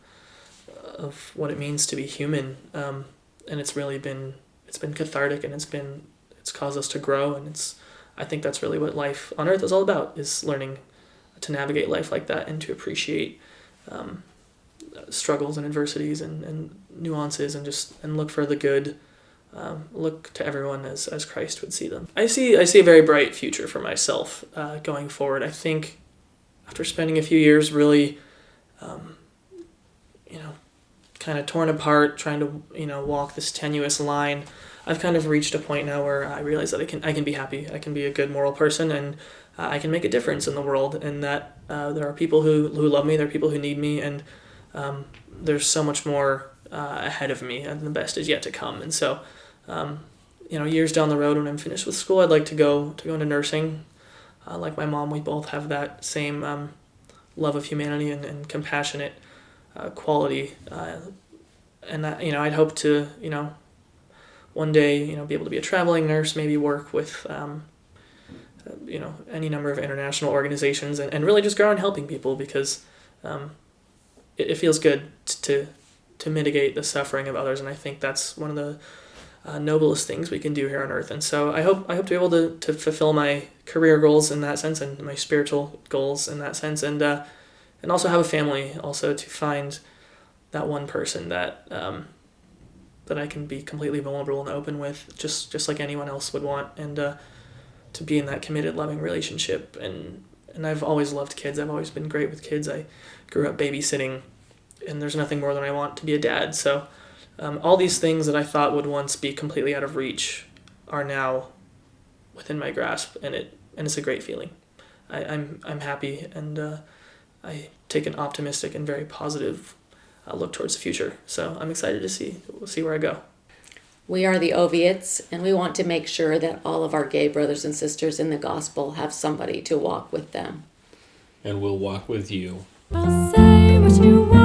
what it means to be human. And it's been cathartic, and it's caused us to grow, and I think that's really what life on earth is all about, is learning to navigate life like that, and to appreciate struggles and adversities and nuances, and look for the good, look to everyone as Christ would see them. I see a very bright future for myself going forward. I think after spending a few years really kind of torn apart, trying to walk this tenuous line, I've kind of reached a point now where I realize that I can be happy, I can be a good moral person, and I can make a difference in the world, and that there are people who love me, there are people who need me, and there's so much more ahead of me, and the best is yet to come. And so years down the road, when I'm finished with school, I'd like to go into nursing. Like my mom, we both have that same love of humanity and compassionate quality and that, I'd hope to, one day, be able to be a traveling nurse, maybe work with, any number of international organizations, and really just go around helping people, because it feels good to mitigate the suffering of others, and I think that's one of the noblest things we can do here on earth. And so I hope to be able to fulfill my career goals in that sense, and my spiritual goals in that sense, and also have a family, also to find that one person that that I can be completely vulnerable and open with, just like anyone else would want, and to be in that committed, loving relationship. And I've always loved kids. I've always been great with kids. I grew up babysitting, and there's nothing more than I want to be a dad. So all these things that I thought would once be completely out of reach are now within my grasp, and it's a great feeling. I'm happy, and I take an optimistic and very positive look towards the future. So I'm excited to see where I go. We are the Oviatts, and we want to make sure that all of our gay brothers and sisters in the gospel have somebody to walk with them. And we'll walk with you. I'll say what you want.